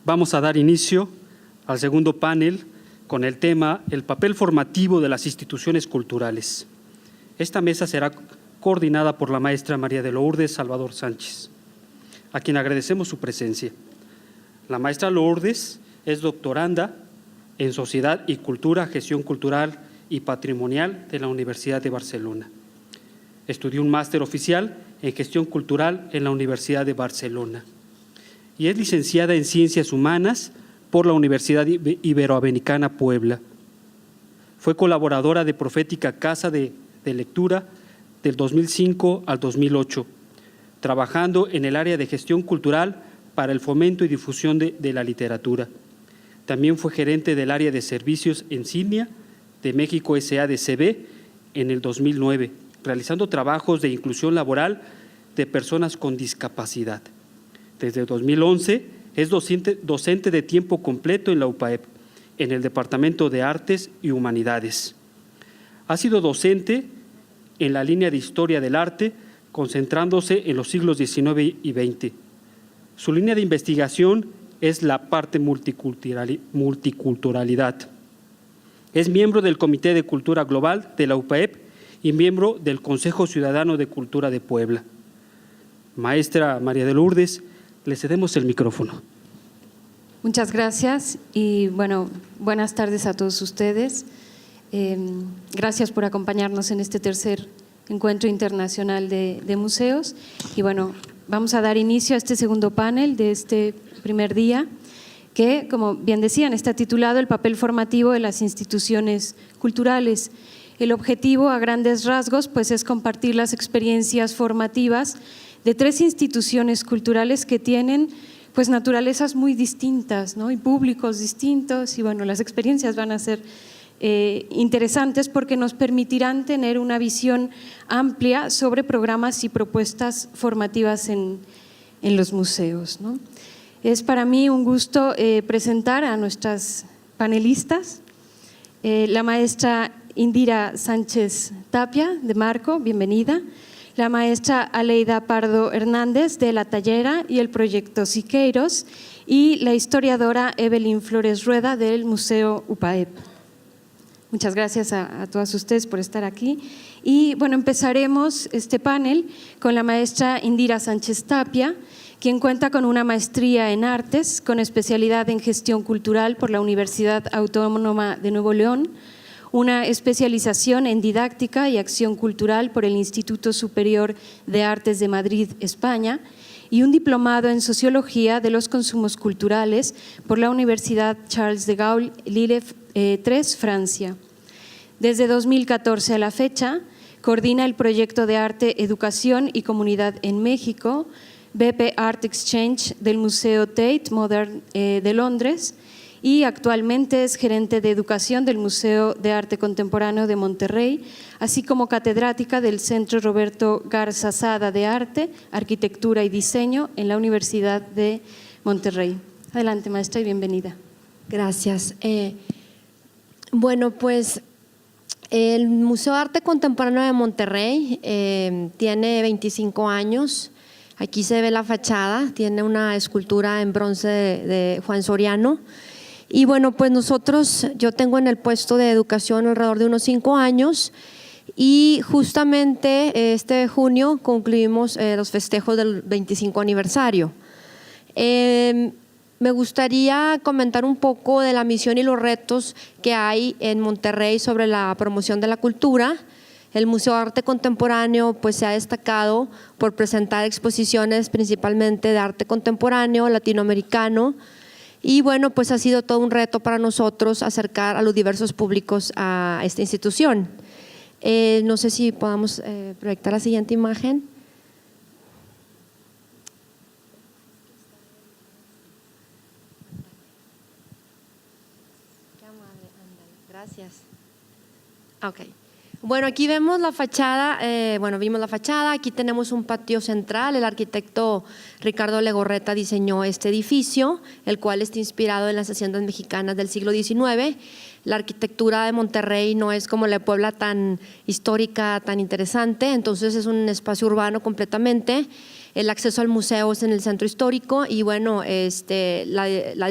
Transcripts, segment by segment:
Vamos a dar inicio al segundo panel con el tema El papel formativo de las instituciones culturales. Esta mesa será coordinada por la maestra María de Lourdes Salvador Sánchez, a quien agradecemos su presencia. La maestra Lourdes es doctoranda en Sociedad y Cultura, Gestión Cultural y Patrimonial de la Universidad de Barcelona. Estudió un máster oficial en Gestión Cultural en la Universidad de Barcelona y es licenciada en Ciencias Humanas por la Universidad Iberoamericana Puebla. Fue colaboradora de Profética Casa de Lectura del 2005 al 2008, trabajando en el área de gestión cultural para el fomento y difusión de la literatura. También fue gerente del área de servicios insignia de México SADCB en el 2009, realizando trabajos de inclusión laboral de personas con discapacidad. Desde 2011 es docente de tiempo completo en la UPAEP, en el Departamento de Artes y Humanidades. Ha sido docente en la línea de Historia del Arte, concentrándose en los siglos XIX y XX. Su línea de investigación es la parte multiculturalidad. Es miembro del Comité de Cultura Global de la UPAEP y miembro del Consejo Ciudadano de Cultura de Puebla. Maestra María de Lourdes, le cedemos el micrófono. Muchas gracias y buenas tardes a todos ustedes. Gracias por acompañarnos en este tercer encuentro internacional de museos. Y vamos a dar inicio a este segundo panel de este primer día, que, como bien decían, está titulado El papel formativo de las instituciones culturales. El objetivo, a grandes rasgos, pues es compartir las experiencias formativas de tres instituciones culturales que tienen pues naturalezas muy distintas, ¿no? Y públicos distintos, y las experiencias van a ser interesantes porque nos permitirán tener una visión amplia sobre programas y propuestas formativas en los museos, ¿no? Es para mí un gusto presentar a nuestras panelistas, la maestra Indira Sánchez Tapia de Marco, bienvenida. La maestra Aleida Pardo Hernández de La Tallera y el proyecto Siqueiros, y la historiadora Evelyn Flores Rueda del Museo UPAEP. Muchas gracias a todas ustedes por estar aquí. Y empezaremos este panel con la maestra Indira Sánchez Tapia, quien cuenta con una maestría en artes con especialidad en gestión cultural por la Universidad Autónoma de Nuevo León, una especialización en didáctica y acción cultural por el Instituto Superior de Artes de Madrid, España, y un diplomado en sociología de los consumos culturales por la Universidad Charles de Gaulle, Lille 3, Francia. Desde 2014 a la fecha, coordina el proyecto de arte, educación y comunidad en México, BP Art Exchange del Museo Tate Modern de Londres, y actualmente es gerente de educación del Museo de Arte Contemporáneo de Monterrey, así como catedrática del Centro Roberto Garza Sada de Arte, Arquitectura y Diseño en la Universidad de Monterrey. Adelante, maestra, y bienvenida. Gracias. El Museo de Arte Contemporáneo de Monterrey tiene 25 años. Aquí se ve la fachada, tiene una escultura en bronce de Juan Soriano. Y yo tengo en el puesto de educación alrededor de unos 5 años y justamente este junio concluimos los festejos del 25 aniversario. Me gustaría comentar un poco de la misión y los retos que hay en Monterrey sobre la promoción de la cultura. El Museo de Arte Contemporáneo se ha destacado por presentar exposiciones principalmente de arte contemporáneo, latinoamericano, y ha sido todo un reto para nosotros acercar a los diversos públicos a esta institución. No sé si podamos proyectar la siguiente imagen. Gracias. Ok. Aquí vemos la fachada, vimos la fachada, aquí tenemos un patio central. El arquitecto Ricardo Legorreta diseñó este edificio, el cual está inspirado en las haciendas mexicanas del siglo XIX. La arquitectura de Monterrey no es como la de Puebla, tan histórica, tan interesante, entonces es un espacio urbano completamente. El acceso al museo es en el centro histórico y bueno, el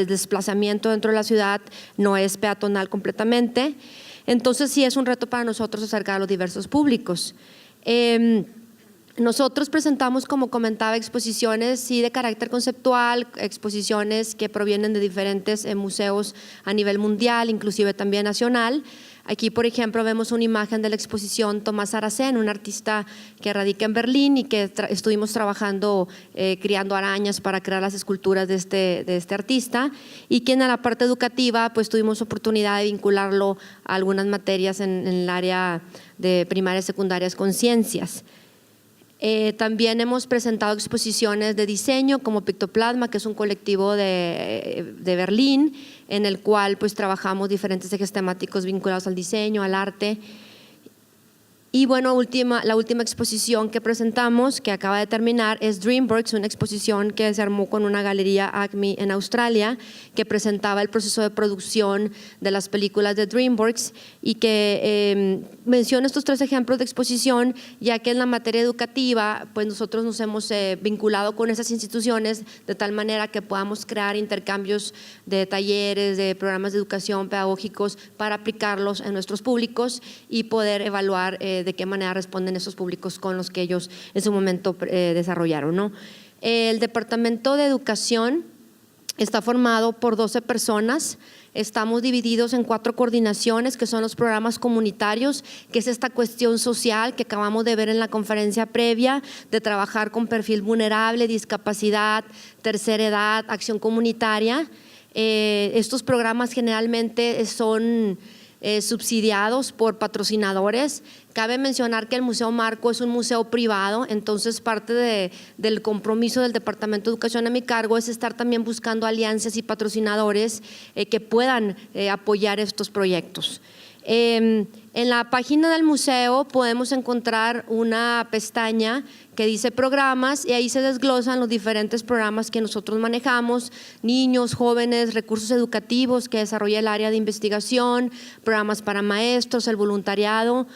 desplazamiento dentro de la ciudad no es peatonal completamente. Entonces sí es un reto para nosotros acercar a los diversos públicos. Nosotros presentamos, como comentaba, exposiciones sí de carácter conceptual, exposiciones que provienen de diferentes museos a nivel mundial, inclusive también nacional. Aquí, por ejemplo, vemos una imagen de la exposición Tomás Aracén, un artista que radica en Berlín y que estuvimos trabajando criando arañas para crear las esculturas de este artista, y que en la parte educativa pues tuvimos oportunidad de vincularlo a algunas materias en el área de primarias y secundarias con ciencias. También hemos presentado exposiciones de diseño como Pictoplasma, que es un colectivo de Berlín, en el cual pues trabajamos diferentes ejes temáticos vinculados al diseño, al arte. Y bueno, la última exposición que presentamos, que acaba de terminar, es DreamWorks, una exposición que se armó con una galería Acme en Australia, que presentaba el proceso de producción de las películas de DreamWorks, y que menciono estos 3 ejemplos de exposición, ya que en la materia educativa pues nosotros nos hemos vinculado con esas instituciones de tal manera que podamos crear intercambios de talleres, de programas de educación pedagógicos para aplicarlos en nuestros públicos y poder evaluar de qué manera responden esos públicos con los que ellos en su momento desarrollaron, ¿no? El Departamento de Educación está formado por 12 personas. Estamos divididos en 4 coordinaciones, que son los programas comunitarios, que es esta cuestión social que acabamos de ver en la conferencia previa, de trabajar con perfil vulnerable, discapacidad, tercera edad, acción comunitaria. Estos programas generalmente son subsidiados por patrocinadores. Cabe mencionar que el Museo Marco es un museo privado, entonces parte del compromiso del Departamento de Educación a mi cargo es estar también buscando alianzas y patrocinadores que puedan apoyar estos proyectos. En la página del museo podemos encontrar una pestaña que dice programas, y ahí se desglosan los diferentes programas que nosotros manejamos: niños, jóvenes, recursos educativos que desarrolla el área de investigación, programas para maestros, el voluntariado,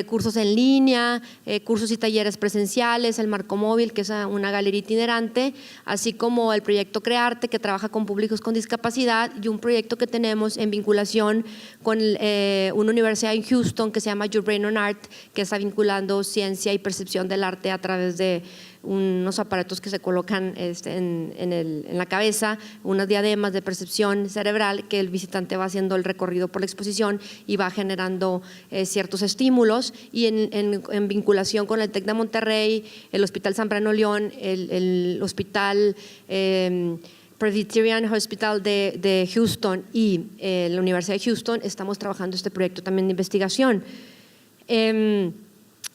cursos en línea, cursos y talleres presenciales, el Marco Móvil, que es una galería itinerante, así como el proyecto Crearte, que trabaja con públicos con discapacidad, y un proyecto que tenemos en vinculación con una universidad en Houston que se llama Your Brain on Art, que está vinculando ciencia y percepción del arte a través de unos aparatos que se colocan en la cabeza, unas diademas de percepción cerebral, que el visitante va haciendo el recorrido por la exposición y va generando ciertos estímulos. Y en vinculación con el TEC de Monterrey, el Hospital San Brano León, el Hospital Presbyterian Hospital de Houston y la Universidad de Houston, estamos trabajando este proyecto también de investigación.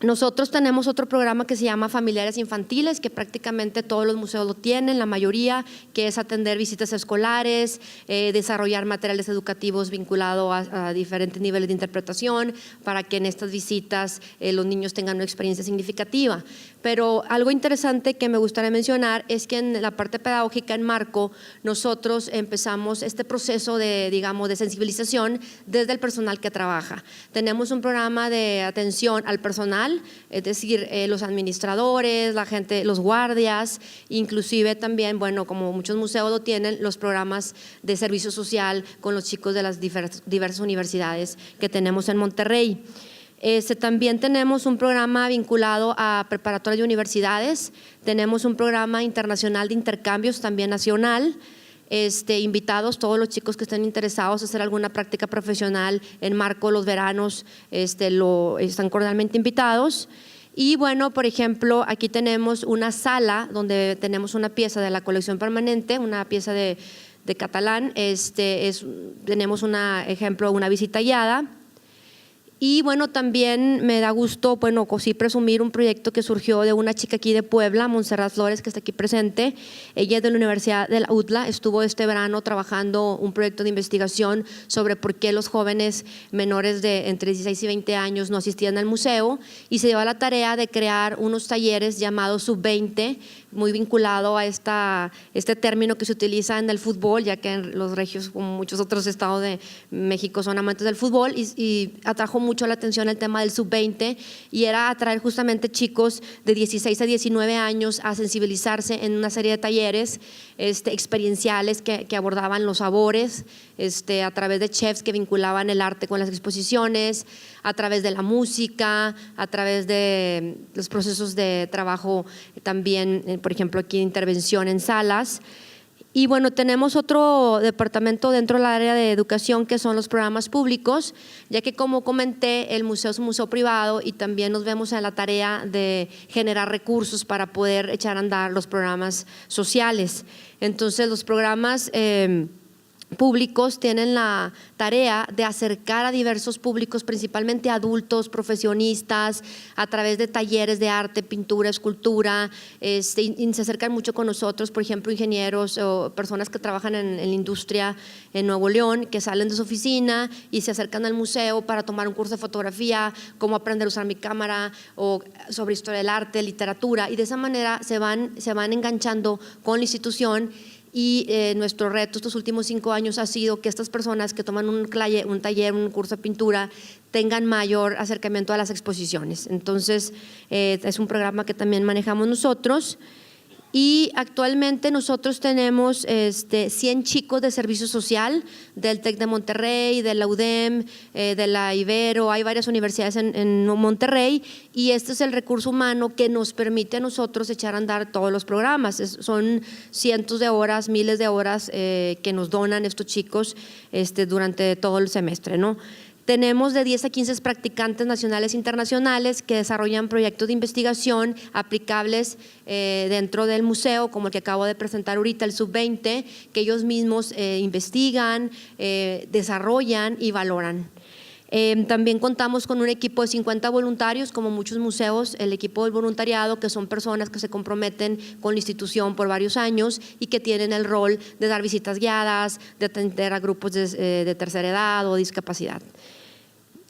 Nosotros tenemos otro programa que se llama Familiares Infantiles, que prácticamente todos los museos lo tienen, la mayoría, que es atender visitas escolares, desarrollar materiales educativos vinculados a diferentes niveles de interpretación para que en estas visitas los niños tengan una experiencia significativa. Pero algo interesante que me gustaría mencionar es que en la parte pedagógica en Marco nosotros empezamos este proceso de sensibilización desde el personal que trabaja. Tenemos un programa de atención al personal, es decir, los administradores, la gente, los guardias, inclusive también, bueno, como muchos museos lo tienen, los programas de servicio social con los chicos de las diversas universidades que tenemos en Monterrey. También tenemos un programa vinculado a preparatorias de universidades, tenemos un programa internacional de intercambios también nacional. Invitados todos los chicos que estén interesados a hacer alguna práctica profesional en Marco los veranos, están cordialmente invitados. Y bueno, por ejemplo, aquí tenemos una sala donde tenemos una pieza de la colección permanente, una pieza de Catalán, tenemos una visita guiada. Y bueno, también me da gusto, bueno, sí presumir un proyecto que surgió de una chica aquí de Puebla, Montserrat Flores, que está aquí presente. Ella es de la Universidad de la UTLA, estuvo este verano trabajando un proyecto de investigación sobre por qué los jóvenes menores de entre 16 y 20 años no asistían al museo, y se dio a la tarea de crear unos talleres llamados Sub-20 muy vinculado a este término que se utiliza en el fútbol, ya que los regios, como muchos otros estados de México, son amantes del fútbol, y atrajo mucho la atención el tema del sub-20, y era atraer justamente chicos de 16 a 19 años a sensibilizarse en una serie de talleres experienciales que abordaban los sabores, a través de chefs que vinculaban el arte con las exposiciones, a través de la música, a través de los procesos de trabajo también, por ejemplo, aquí intervención en salas. Y bueno, tenemos otro departamento dentro del área de educación que son los programas públicos, ya que como comenté, el museo es un museo privado y también nos vemos en la tarea de generar recursos para poder echar a andar los programas sociales. Entonces, los programas públicos tienen la tarea de acercar a diversos públicos, principalmente adultos, profesionistas, a través de talleres de arte, pintura, escultura, y se acercan mucho con nosotros, por ejemplo, ingenieros o personas que trabajan en la industria en Nuevo León, que salen de su oficina y se acercan al museo para tomar un curso de fotografía, cómo aprender a usar mi cámara, o sobre historia del arte, literatura, y de esa manera se van enganchando con la institución. Y nuestro reto estos últimos 5 años ha sido que estas personas que toman un taller, un curso de pintura, tengan mayor acercamiento a las exposiciones. Entonces, es un programa que también manejamos nosotros. Y actualmente nosotros tenemos 100 chicos de servicio social del TEC de Monterrey, de la UDEM, de la Ibero, hay varias universidades en Monterrey, y este es el recurso humano que nos permite a nosotros echar a andar todos los programas. Son cientos de horas, miles de horas que nos donan estos chicos durante todo el semestre, ¿no? Tenemos de 10 a 15 practicantes nacionales e internacionales que desarrollan proyectos de investigación aplicables dentro del museo, como el que acabo de presentar ahorita, el sub-20, que ellos mismos investigan, desarrollan y valoran. También contamos con un equipo de 50 voluntarios, como muchos museos, el equipo del voluntariado, que son personas que se comprometen con la institución por varios años y que tienen el rol de dar visitas guiadas, de atender a grupos de tercera edad o discapacidad.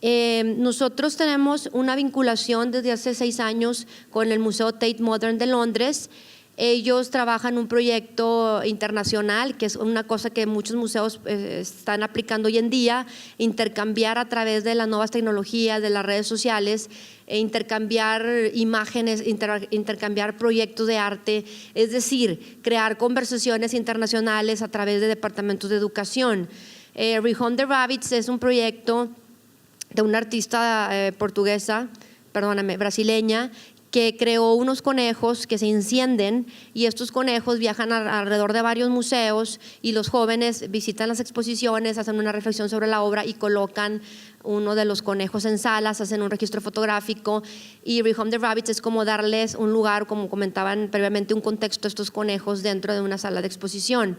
Nosotros tenemos una vinculación desde hace 6 años con el Museo Tate Modern de Londres. Ellos trabajan un proyecto internacional, que es una cosa que muchos museos están aplicando hoy en día, intercambiar a través de las nuevas tecnologías, de las redes sociales, intercambiar imágenes, intercambiar proyectos de arte, es decir, crear conversaciones internacionales a través de departamentos de educación. Rehome the Rabbits es un proyecto de una artista brasileña, que creó unos conejos que se encienden, y estos conejos viajan alrededor de varios museos, y los jóvenes visitan las exposiciones, hacen una reflexión sobre la obra y colocan uno de los conejos en salas, hacen un registro fotográfico. Y Rehome the Rabbits es como darles un lugar, como comentaban previamente, un contexto a estos conejos dentro de una sala de exposición.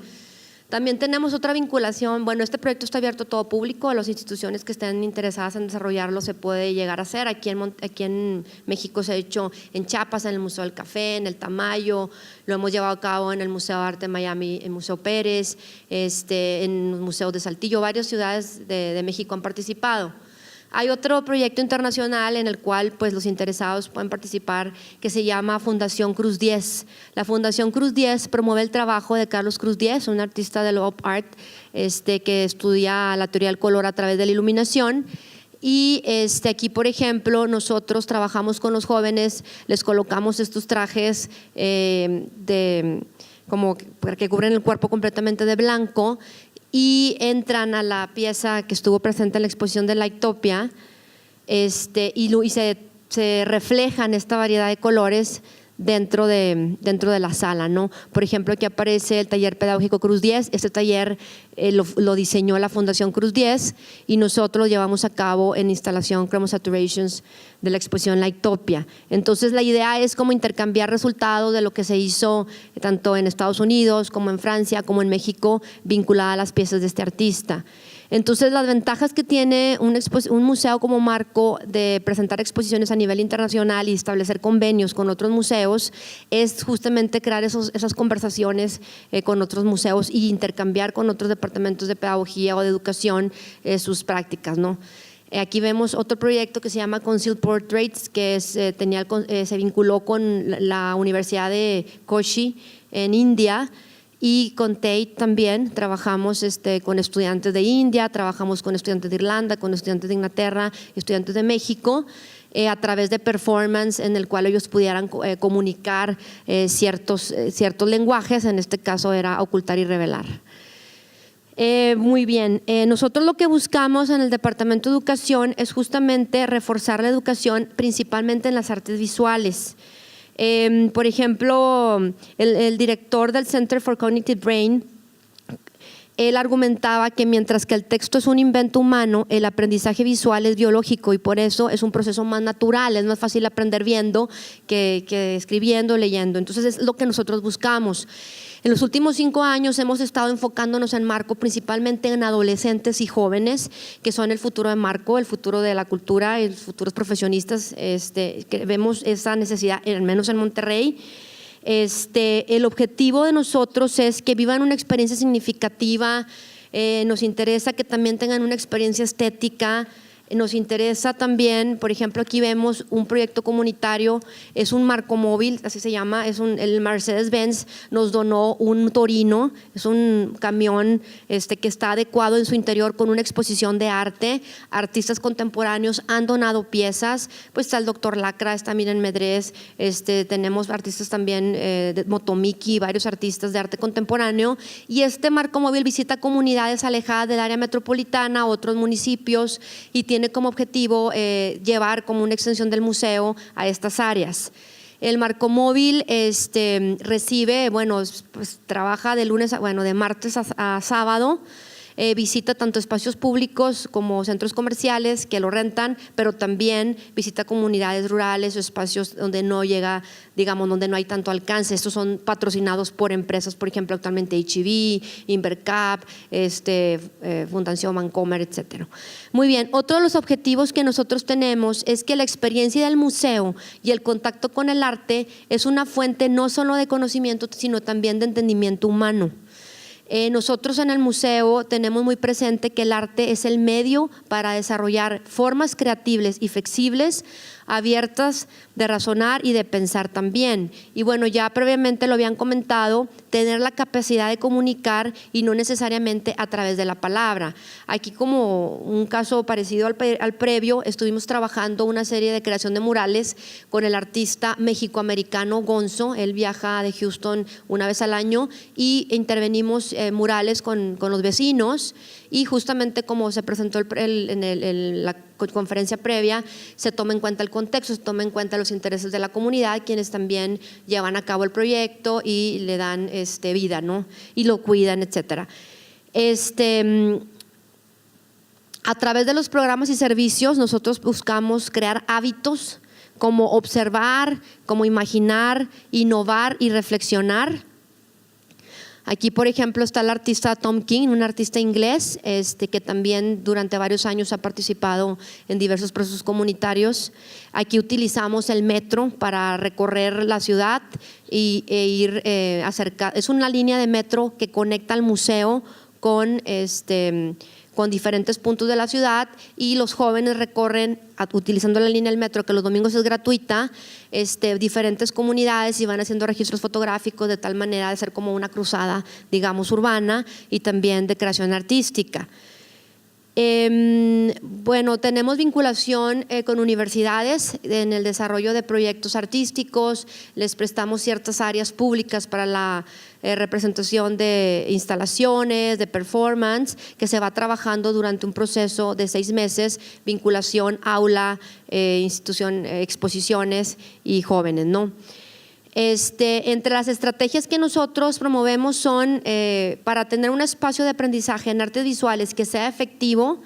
También tenemos otra vinculación. Bueno, este proyecto está abierto a todo público, a las instituciones que estén interesadas en desarrollarlo se puede llegar a hacer. Aquí en México se ha hecho en Chiapas, en el Museo del Café, en el Tamayo, lo hemos llevado a cabo en el Museo de Arte de Miami, en Museo Pérez, en museos de Saltillo, varias ciudades de México han participado. Hay otro proyecto internacional en el cual pues, los interesados pueden participar, que se llama Fundación Cruz 10. La Fundación Cruz 10 promueve el trabajo de Carlos Cruz 10, un artista del pop art que estudia la teoría del color a través de la iluminación. Y aquí, por ejemplo, nosotros trabajamos con los jóvenes, les colocamos estos trajes como que cubren el cuerpo completamente de blanco, y entran a la pieza que estuvo presente en la exposición de Lightopia, y se reflejan esta variedad de colores dentro de la sala, ¿no? Por ejemplo, aquí aparece el taller pedagógico Cruz 10. Este taller lo diseñó la Fundación Cruz 10 y nosotros lo llevamos a cabo en instalación Chromosaturations de la exposición Lightopia. Entonces, la idea es como intercambiar resultados de lo que se hizo tanto en Estados Unidos como en Francia como en México, vinculada a las piezas de este artista. Entonces, las ventajas que tiene un museo como marco de presentar exposiciones a nivel internacional y establecer convenios con otros museos es justamente crear esas conversaciones con otros museos y intercambiar con otros departamentos de pedagogía o de educación sus prácticas, ¿no? Aquí vemos otro proyecto que se llama Concealed Portraits, que se vinculó con la Universidad de Kochi en India, y con Tate también trabajamos con estudiantes de India, trabajamos con estudiantes de Irlanda, con estudiantes de Inglaterra, estudiantes de México, a través de performance en el cual ellos pudieran comunicar ciertos lenguajes, en este caso era ocultar y revelar. Muy bien, nosotros lo que buscamos en el Departamento de Educación es justamente reforzar la educación principalmente en las artes visuales. Por ejemplo, el director del Center for Cognitive Brain, él argumentaba que mientras que el texto es un invento humano, el aprendizaje visual es biológico y por eso es un proceso más natural, es más fácil aprender viendo que escribiendo, leyendo. Entonces es lo que nosotros buscamos. En los últimos 5 años hemos estado enfocándonos en Marco principalmente en adolescentes y jóvenes, que son el futuro de Marco, el futuro de la cultura, los futuros profesionistas. Que vemos esa necesidad, al menos en Monterrey. El objetivo de nosotros es que vivan una experiencia significativa, nos interesa que también tengan una experiencia estética. Nos interesa también, por ejemplo, aquí vemos un proyecto comunitario, es un marco móvil, así se llama, el Mercedes-Benz nos donó un Torino, es un camión que está adecuado en su interior con una exposición de arte. Artistas contemporáneos han donado piezas, pues está el doctor Lacra, está Miren Medrés, tenemos artistas también de Motomiki, varios artistas de arte contemporáneo, y este marco móvil visita comunidades alejadas del área metropolitana, otros municipios, y tiene como objetivo llevar como una extensión del museo a estas áreas. El marco móvil recibe, pues trabaja de martes a sábado. Visita tanto espacios públicos como centros comerciales que lo rentan, pero también visita comunidades rurales o espacios donde no llega, digamos, donde no hay tanto alcance. Estos son patrocinados por empresas, por ejemplo, actualmente H-E-B, Invercap, Fundación Vancomer, etcétera. Muy bien, otro de los objetivos que nosotros tenemos es que la experiencia del museo y el contacto con el arte es una fuente no solo de conocimiento, sino también de entendimiento humano. Nosotros en el museo tenemos muy presente que el arte es el medio para desarrollar formas creativas y flexibles, abiertas de razonar y de pensar también. Y bueno, ya previamente lo habían comentado, tener la capacidad de comunicar y no necesariamente a través de la palabra. Aquí, como un caso parecido al previo, estuvimos trabajando una serie de creación de murales con el artista mexicoamericano Gonzo. Él viaja de Houston una vez al año y intervenimos murales con los vecinos, y justamente como se presentó en la conferencia previa, se toma en cuenta el contexto, se toma en cuenta los intereses de la comunidad, quienes también llevan a cabo el proyecto y le dan vida, ¿no? Y lo cuidan, etcétera. A través de los programas y servicios nosotros buscamos crear hábitos como observar, como imaginar, innovar y reflexionar. Aquí, por ejemplo, está el artista Tom King, un artista inglés que también durante varios años ha participado en diversos procesos comunitarios. Aquí utilizamos el metro para recorrer la ciudad e ir acerca. Es una línea de metro que conecta al museo con diferentes puntos de la ciudad, y los jóvenes recorren utilizando la línea del metro, que los domingos es gratuita, diferentes comunidades, y van haciendo registros fotográficos de tal manera de ser como una cruzada, digamos, urbana y también de creación artística. Tenemos vinculación con universidades en el desarrollo de proyectos artísticos, les prestamos ciertas áreas públicas para la representación de instalaciones, de performance, que se va trabajando durante un proceso de 6 meses, vinculación, aula, institución, exposiciones y jóvenes, ¿no? Entre las estrategias que nosotros promovemos son para tener un espacio de aprendizaje en artes visuales que sea efectivo.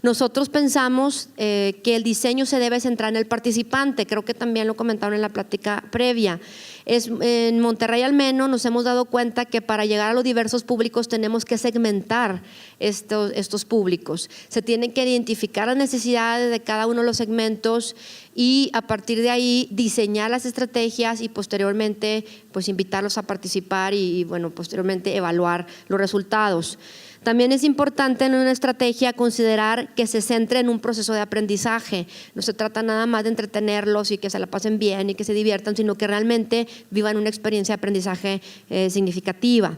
Nosotros pensamos que el diseño se debe centrar en el participante, creo que también lo comentaron en la plática previa. En Monterrey al menos nos hemos dado cuenta que para llegar a los diversos públicos tenemos que segmentar estos públicos. Se tienen que identificar las necesidades de cada uno de los segmentos y a partir de ahí diseñar las estrategias y posteriormente pues invitarlos a participar y posteriormente evaluar los resultados. También es importante en una estrategia considerar que se centre en un proceso de aprendizaje. No se trata nada más de entretenerlos y que se la pasen bien y que se diviertan, sino que realmente vivan una experiencia de aprendizaje significativa.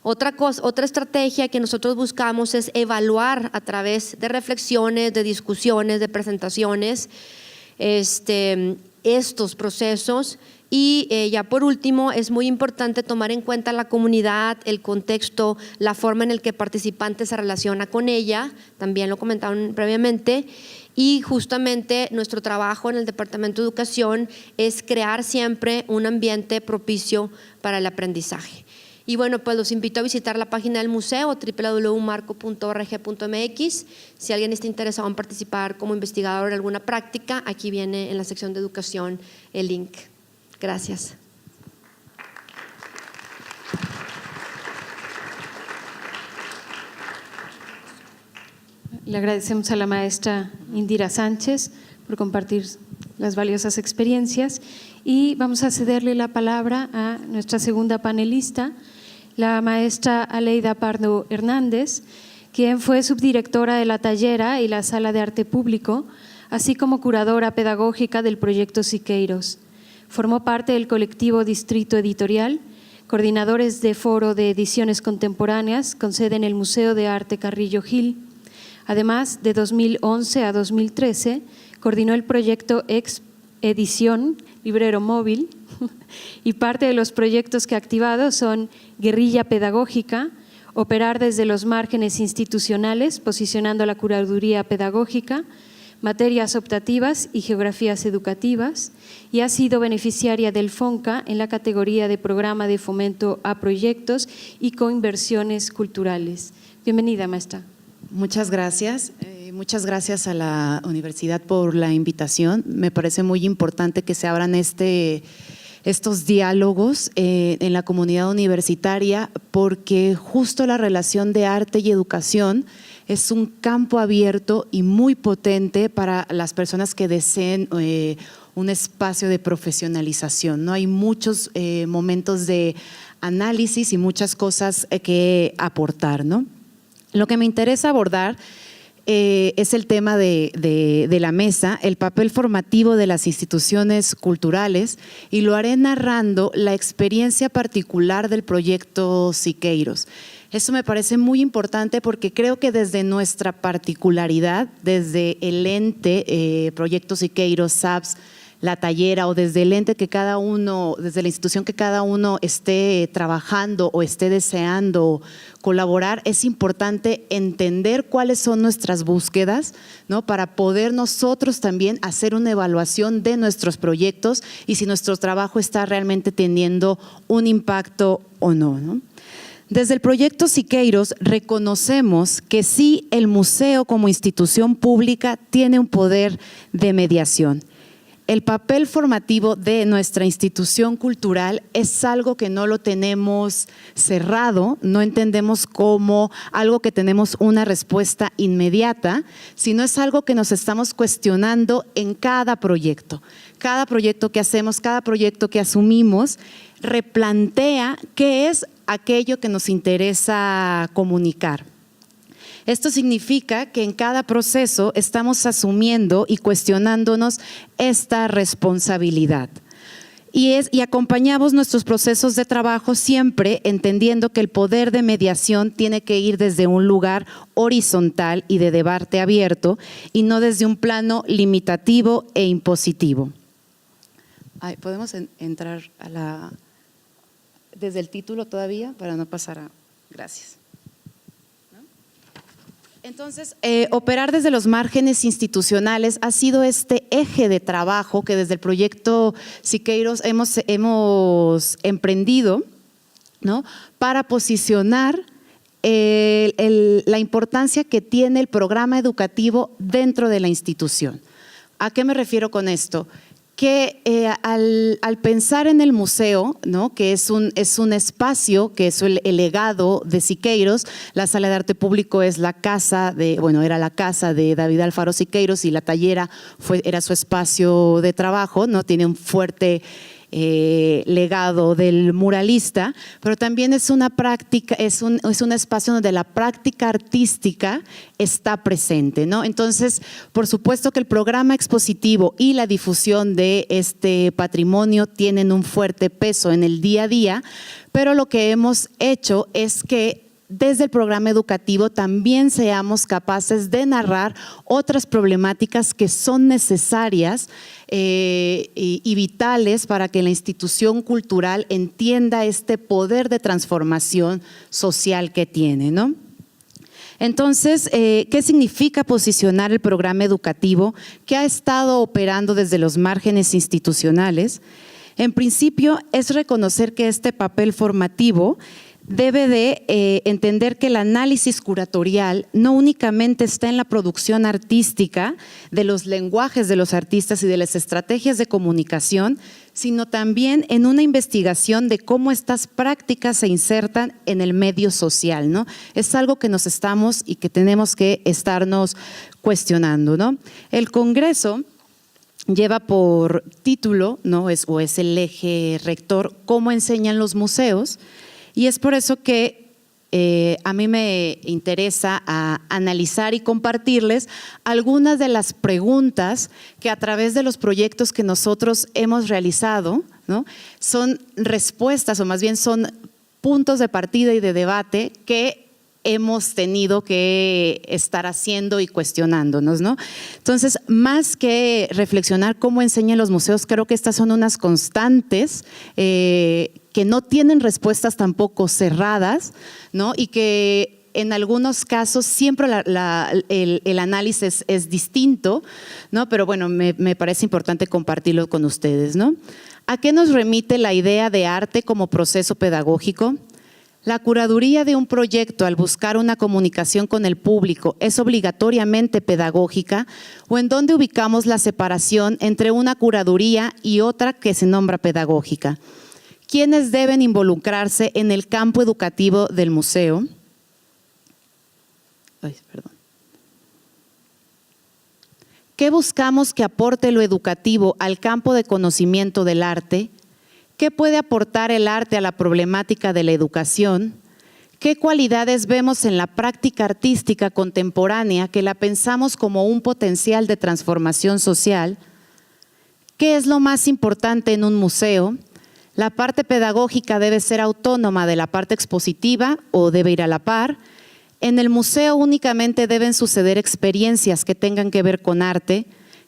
Otra estrategia que nosotros buscamos es evaluar a través de reflexiones, de discusiones, de presentaciones, estos procesos. Y ya por último, es muy importante tomar en cuenta la comunidad, el contexto, la forma en la que el participante se relaciona con ella, también lo comentaron previamente. Y justamente nuestro trabajo en el Departamento de Educación es crear siempre un ambiente propicio para el aprendizaje. Y bueno, pues los invito a visitar la página del museo, www.marco.org.mx. Si alguien está interesado en participar como investigador en alguna práctica, aquí viene en la sección de educación el link. Gracias. Le agradecemos a la maestra Indira Sánchez por compartir las valiosas experiencias y vamos a cederle la palabra a nuestra segunda panelista, la maestra Aleida Pardo Hernández, quien fue subdirectora de la Tallera y la Sala de Arte Público, así como curadora pedagógica del proyecto Siqueiros. Formó parte del colectivo Distrito Editorial, coordinadores de Foro de Ediciones Contemporáneas con sede en el Museo de Arte Carrillo Gil. Además, de 2011 a 2013, coordinó el proyecto Edición Librero Móvil y parte de los proyectos que ha activado son Guerrilla Pedagógica, Operar desde los márgenes institucionales, posicionando la curaduría pedagógica, Materias optativas y geografías educativas, y ha sido beneficiaria del FONCA en la categoría de Programa de Fomento a Proyectos y Coinversiones Culturales. Bienvenida, maestra. Muchas gracias. Muchas gracias a la universidad por la invitación. Me parece muy importante que se abran estos diálogos en la comunidad universitaria, porque justo la relación de arte y educación es un campo abierto y muy potente para las personas que deseen un espacio de profesionalización, ¿no? Hay muchos momentos de análisis y muchas cosas que aportar, ¿no? Lo que me interesa abordar es el tema de la mesa, el papel formativo de las instituciones culturales, y lo haré narrando la experiencia particular del proyecto Siqueiros. Eso me parece muy importante porque creo que desde nuestra particularidad, desde el ente, Proyecto Siqueiros, SAPS, la Tallera, o desde el ente que cada uno, desde la institución que cada uno esté trabajando o esté deseando colaborar, es importante entender cuáles son nuestras búsquedas, ¿no? Para poder nosotros también hacer una evaluación de nuestros proyectos y si nuestro trabajo está realmente teniendo un impacto o no, ¿no? Desde el proyecto Siqueiros reconocemos que sí, el museo como institución pública tiene un poder de mediación. El papel formativo de nuestra institución cultural es algo que no lo tenemos cerrado, no entendemos como algo que tenemos una respuesta inmediata, sino es algo que nos estamos cuestionando en cada proyecto. Cada proyecto que hacemos, cada proyecto que asumimos, replantea qué es aquello que nos interesa comunicar. Esto significa que en cada proceso estamos asumiendo y cuestionándonos esta responsabilidad. Y acompañamos nuestros procesos de trabajo siempre entendiendo que el poder de mediación tiene que ir desde un lugar horizontal y de debate abierto y no desde un plano limitativo e impositivo. ¿Podemos entrar desde el título todavía para no pasar a… Gracias. Entonces, operar desde los márgenes institucionales ha sido este eje de trabajo que desde el proyecto Siqueiros hemos emprendido, ¿no? Para posicionar la importancia que tiene el programa educativo dentro de la institución. ¿A qué me refiero con esto? Que al pensar en el museo, ¿no? Que es un espacio, que es el legado de Siqueiros, la Sala de Arte Público es la casa era la casa de David Alfaro Siqueiros y la Tallera era su espacio de trabajo, ¿no? Tiene un fuerte legado del muralista, pero también es una práctica, es un espacio donde la práctica artística está presente, ¿no? Entonces, por supuesto que el programa expositivo y la difusión de este patrimonio tienen un fuerte peso en el día a día, pero lo que hemos hecho es que desde el programa educativo también seamos capaces de narrar otras problemáticas que son necesarias y vitales para que la institución cultural entienda este poder de transformación social que tiene, ¿no? Entonces, ¿qué significa posicionar el programa educativo que ha estado operando desde los márgenes institucionales? En principio, es reconocer que este papel formativo debe de entender que el análisis curatorial no únicamente está en la producción artística de los lenguajes de los artistas y de las estrategias de comunicación, sino también en una investigación de cómo estas prácticas se insertan en el medio social, ¿no? Es algo que nos estamos y que tenemos que estarnos cuestionando, ¿no? El Congreso lleva por título, ¿no? es el eje rector, cómo enseñan los museos. Y es por eso que a mí me interesa analizar y compartirles algunas de las preguntas que a través de los proyectos que nosotros hemos realizado, ¿no? Son respuestas o más bien son puntos de partida y de debate que hemos tenido que estar haciendo y cuestionándonos, ¿no? Entonces, más que reflexionar cómo enseñan los museos, creo que estas son unas constantes que no tienen respuestas tampoco cerradas, ¿no? Y que en algunos casos siempre el análisis es distinto, ¿no? Pero bueno, me parece importante compartirlo con ustedes, ¿no? ¿A qué nos remite la idea de arte como proceso pedagógico? La curaduría de un proyecto al buscar una comunicación con el público es obligatoriamente pedagógica, o en dónde ubicamos la separación entre una curaduría y otra que se nombra pedagógica. ¿Quiénes deben involucrarse en el campo educativo del museo? ¿Qué buscamos que aporte lo educativo al campo de conocimiento del arte? ¿Qué puede aportar el arte a la problemática de la educación? ¿Qué cualidades vemos en la práctica artística contemporánea que la pensamos como un potencial de transformación social? ¿Qué es lo más importante en un museo? ¿La parte pedagógica debe ser autónoma de la parte expositiva o debe ir a la par? ¿En el museo únicamente deben suceder experiencias que tengan que ver con arte?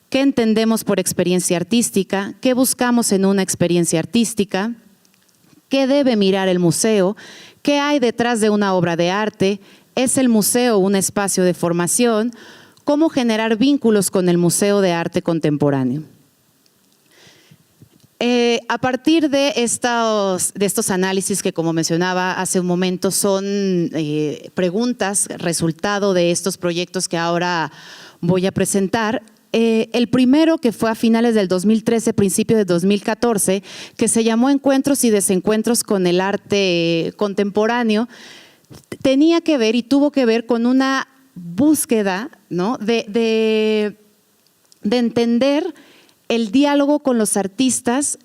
¿Qué entendemos por experiencia artística? ¿Qué buscamos en una experiencia artística? ¿Qué debe mirar el museo? ¿Qué hay detrás de una obra de arte? ¿Es el museo un espacio de formación? ¿Cómo generar vínculos con el Museo de Arte Contemporáneo? A partir de estos análisis que, como mencionaba hace un momento, son preguntas, resultado de estos proyectos que ahora voy a presentar. El primero, que fue a finales del 2013, principio de 2014, que se llamó Encuentros y Desencuentros con el Arte Contemporáneo, tenía que ver y tuvo que ver con una búsqueda, ¿no? de entender el diálogo con los artistas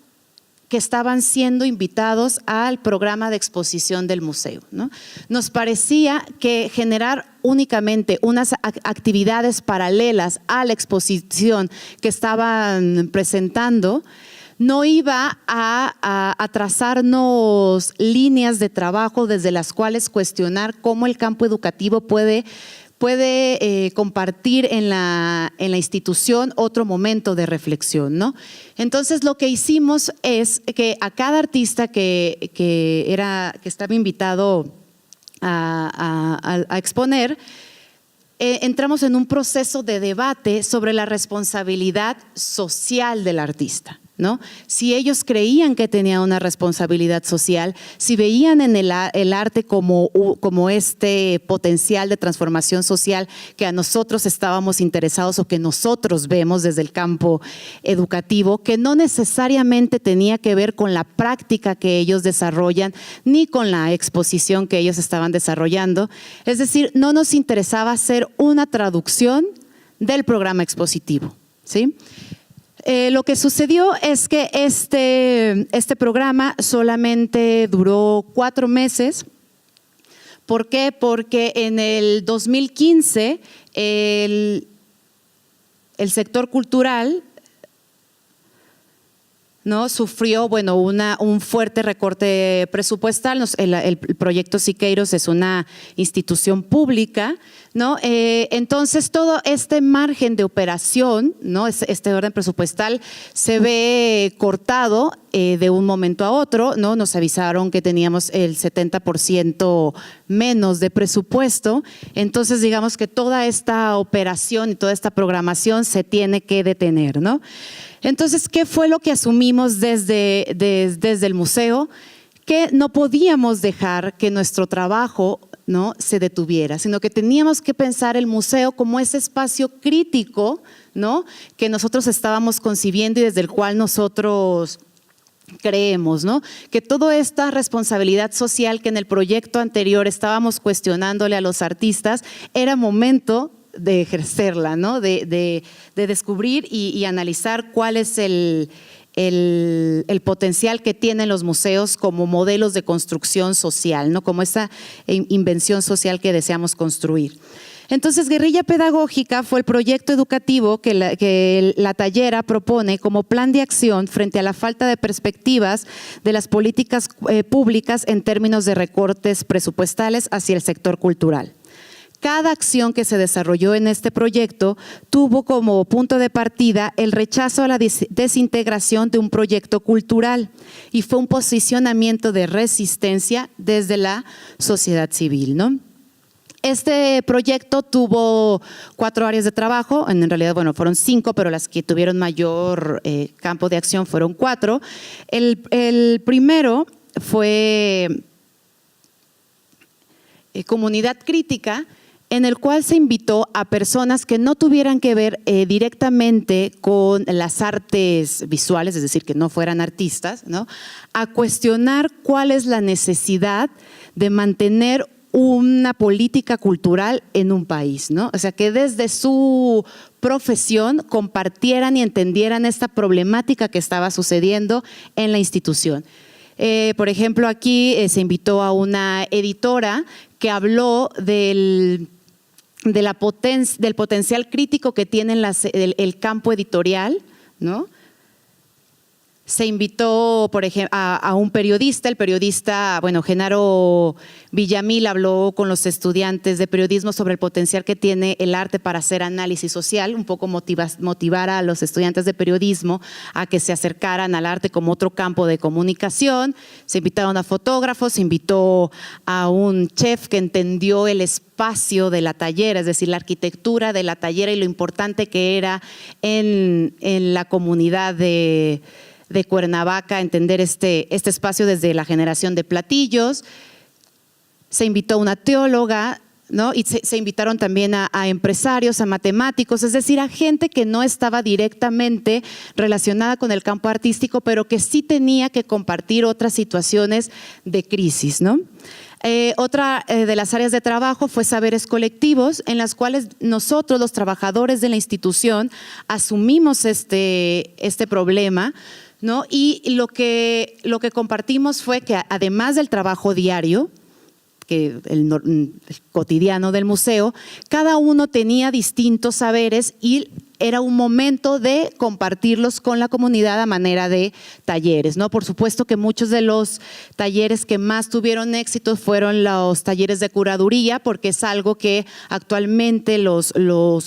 que estaban siendo invitados al programa de exposición del museo, ¿no? Nos parecía que generar únicamente unas actividades paralelas a la exposición que estaban presentando no iba a trazarnos líneas de trabajo desde las cuales cuestionar cómo el campo educativo puede compartir en la institución otro momento de reflexión, ¿no? Entonces, lo que hicimos es que a cada artista que estaba invitado a exponer, entramos en un proceso de debate sobre la responsabilidad social del artista, ¿no? Si ellos creían que tenía una responsabilidad social, si veían en el arte como este potencial de transformación social que a nosotros estábamos interesados o que nosotros vemos desde el campo educativo, que no necesariamente tenía que ver con la práctica que ellos desarrollan ni con la exposición que ellos estaban desarrollando. Es decir, no nos interesaba hacer una traducción del programa expositivo, ¿sí? Lo que sucedió es que este programa solamente duró 4 meses. ¿Por qué? Porque en el 2015 el sector cultural, ¿no?, sufrió un fuerte recorte presupuestal. El proyecto Siqueiros es una institución pública, ¿no? Entonces todo este margen de operación, ¿no?, este orden presupuestal se ve cortado de un momento a otro, ¿no? Nos avisaron que teníamos el 70% menos de presupuesto. Entonces digamos que toda esta operación y toda esta programación se tiene que detener, ¿no? Entonces, ¿qué fue lo que asumimos desde el museo? Que no podíamos dejar que nuestro trabajo, ¿no?, se detuviera, sino que teníamos que pensar el museo como ese espacio crítico, ¿no?, que nosotros estábamos concibiendo y desde el cual nosotros creemos, ¿no?, que toda esta responsabilidad social que en el proyecto anterior estábamos cuestionándole a los artistas, era momento de ejercerla, ¿no?, de descubrir y analizar cuál es el potencial que tienen los museos como modelos de construcción social, ¿no?, como esa invención social que deseamos construir. Entonces, Guerrilla Pedagógica fue el proyecto educativo que la Tallera propone como plan de acción frente a la falta de perspectivas de las políticas públicas en términos de recortes presupuestales hacia el sector cultural. Cada acción que se desarrolló en este proyecto tuvo como punto de partida el rechazo a la desintegración de un proyecto cultural y fue un posicionamiento de resistencia desde la sociedad civil, ¿no? Este proyecto tuvo 4 áreas de trabajo, en realidad, fueron 5, pero las que tuvieron mayor campo de acción fueron 4. El primero fue comunidad crítica, en el cual se invitó a personas que no tuvieran que ver directamente con las artes visuales, es decir, que no fueran artistas, ¿no?, a cuestionar cuál es la necesidad de mantener una política cultural en un país, ¿no? O sea, que desde su profesión compartieran y entendieran esta problemática que estaba sucediendo en la institución. Por ejemplo, aquí se invitó a una editora que habló del potencial crítico que tiene el campo editorial, ¿no? Se invitó, por ejemplo, a un periodista, Genaro Villamil habló con los estudiantes de periodismo sobre el potencial que tiene el arte para hacer análisis social, un poco motivar a los estudiantes de periodismo a que se acercaran al arte como otro campo de comunicación. Se invitaron a fotógrafos, se invitó a un chef que entendió el espacio de la Tallera, es decir, la arquitectura de la Tallera y lo importante que era en la comunidad de Cuernavaca, entender este espacio desde la generación de platillos. Se invitó a una teóloga, ¿no?, y se invitaron también a empresarios, a matemáticos, es decir, a gente que no estaba directamente relacionada con el campo artístico, pero que sí tenía que compartir otras situaciones de crisis, ¿no? Otra de las áreas de trabajo fue saberes colectivos, en las cuales nosotros, los trabajadores de la institución, asumimos este problema, ¿no? Y lo que compartimos fue que además del trabajo diario, que el cotidiano del museo, cada uno tenía distintos saberes y era un momento de compartirlos con la comunidad a manera de talleres, ¿no? Por supuesto que muchos de los talleres que más tuvieron éxito fueron los talleres de curaduría, porque es algo que actualmente los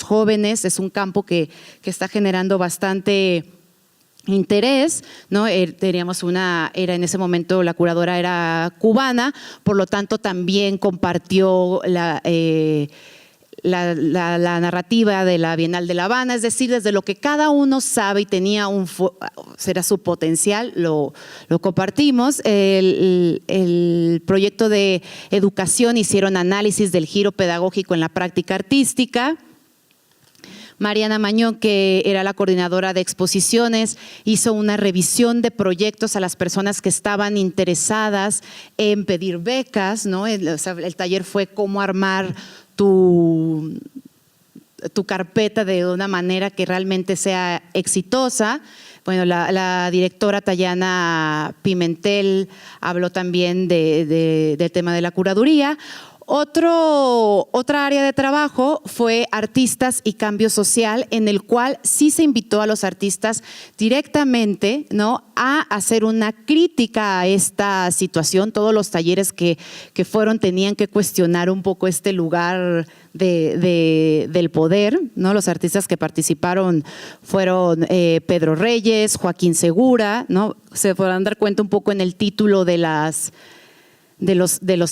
jóvenes, es un campo que está generando bastante interés, ¿no? Teníamos era en ese momento la curadora era cubana, por lo tanto también compartió la narrativa de la Bienal de La Habana, es decir, desde lo que cada uno sabe y tenía será su potencial, lo compartimos. El proyecto de educación hicieron análisis del giro pedagógico en la práctica artística. Mariana Mañón, que era la coordinadora de exposiciones, hizo una revisión de proyectos a las personas que estaban interesadas en pedir becas, ¿no? El taller fue cómo armar tu tu carpeta de una manera que realmente sea exitosa. Bueno, la directora Tayana Pimentel habló también del tema de la curaduría. Otra área de trabajo fue artistas y cambio social, en el cual sí se invitó a los artistas directamente, ¿no?, a hacer una crítica a esta situación. Todos los talleres que fueron tenían que cuestionar un poco este lugar del poder, ¿no? Los artistas que participaron fueron Pedro Reyes, Joaquín Segura, ¿no? Se podrán dar cuenta un poco en el título de los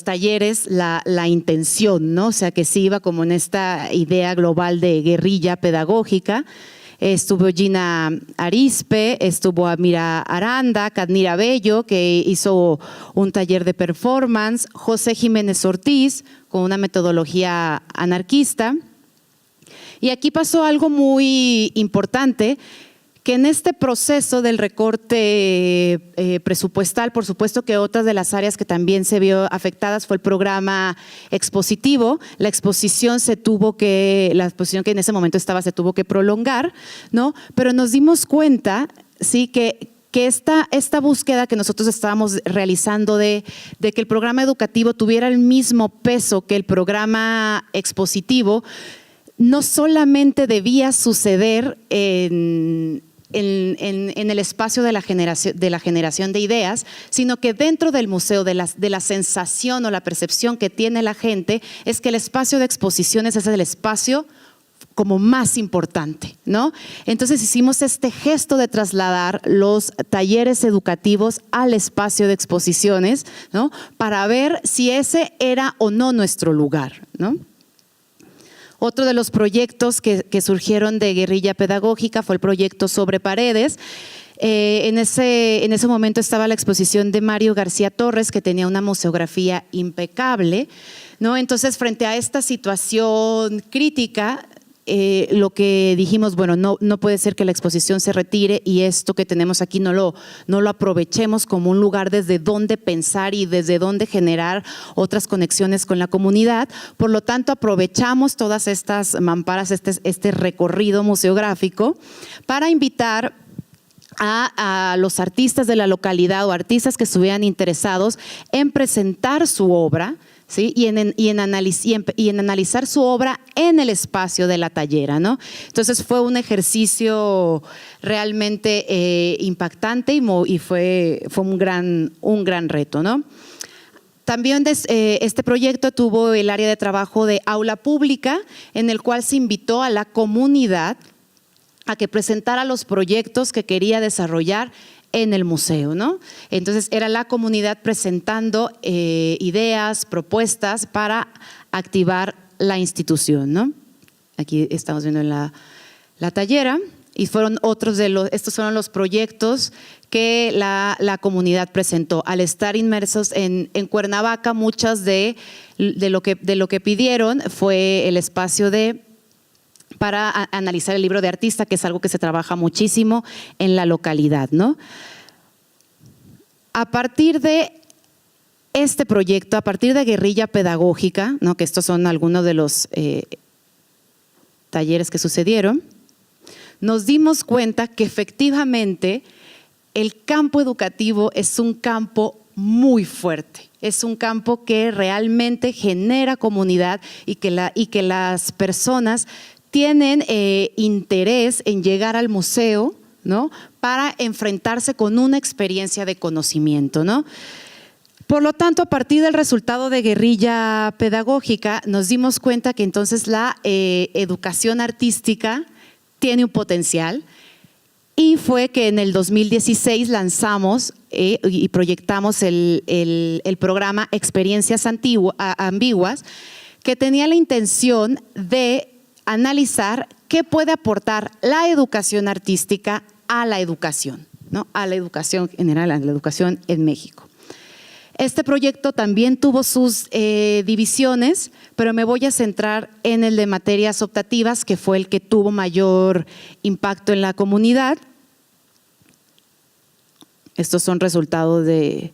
talleres, la intención, ¿no? O sea, que sí iba como en esta idea global de guerrilla pedagógica. Estuvo Gina Arispe, estuvo Amira Aranda, Cadnira Bello, que hizo un taller de performance, José Jiménez Ortiz, con una metodología anarquista. Y aquí pasó algo muy importante, que en este proceso del recorte presupuestal, por supuesto que otras de las áreas que también se vio afectadas fue el programa expositivo. La exposición que en ese momento estaba se tuvo que prolongar, ¿no? Pero nos dimos cuenta, sí, que esta búsqueda que nosotros estábamos realizando de que el programa educativo tuviera el mismo peso que el programa expositivo, no solamente debía suceder en el espacio de la generación de ideas, sino que dentro del museo, de la sensación o la percepción que tiene la gente, es que el espacio de exposiciones es el espacio como más importante, ¿no? Entonces hicimos este gesto de trasladar los talleres educativos al espacio de exposiciones, ¿no?, para ver si ese era o no nuestro lugar, ¿no? Otro de los proyectos que surgieron de guerrilla pedagógica fue el proyecto Sobre Paredes. En ese momento estaba la exposición de Mario García Torres, que tenía una museografía impecable, ¿no? Entonces, frente a esta situación crítica, lo que dijimos, bueno, no puede ser que la exposición se retire y esto que tenemos aquí no lo aprovechemos como un lugar desde donde pensar y desde donde generar otras conexiones con la comunidad. Por lo tanto, aprovechamos todas estas mamparas, este recorrido museográfico, para invitar a los artistas de la localidad o artistas que estuvieran interesados en presentar su obra, ¿sí?, y en analizar su obra en el espacio de la tallera, ¿no? Entonces fue un ejercicio realmente impactante y fue un gran reto, ¿no? También este proyecto tuvo el área de trabajo de aula pública, en el cual se invitó a la comunidad a que presentara los proyectos que quería desarrollar en el museo, ¿no? Entonces era la comunidad presentando ideas, propuestas para activar la institución, ¿no? Aquí estamos viendo en la tallera, y estos fueron los proyectos que la comunidad presentó. Al estar inmersos en Cuernavaca, muchas de lo que pidieron fue el espacio para analizar el libro de artista, que es algo que se trabaja muchísimo en la localidad, ¿no? A partir de este proyecto, a partir de guerrilla pedagógica, ¿no?, que estos son algunos de los talleres que sucedieron, nos dimos cuenta que efectivamente el campo educativo es un campo muy fuerte. Es un campo que realmente genera comunidad y que las personas tienen interés en llegar al museo, ¿no?, para enfrentarse con una experiencia de conocimiento, ¿no? Por lo tanto, a partir del resultado de guerrilla pedagógica, nos dimos cuenta que entonces la educación artística tiene un potencial, y fue que en el 2016 lanzamos y proyectamos el programa Experiencias Ambiguas, que tenía la intención de analizar qué puede aportar la educación artística a la educación, ¿no?, a la educación general, a la educación en México. Este proyecto también tuvo sus divisiones, pero me voy a centrar en el de materias optativas, que fue el que tuvo mayor impacto en la comunidad. Estos son resultados de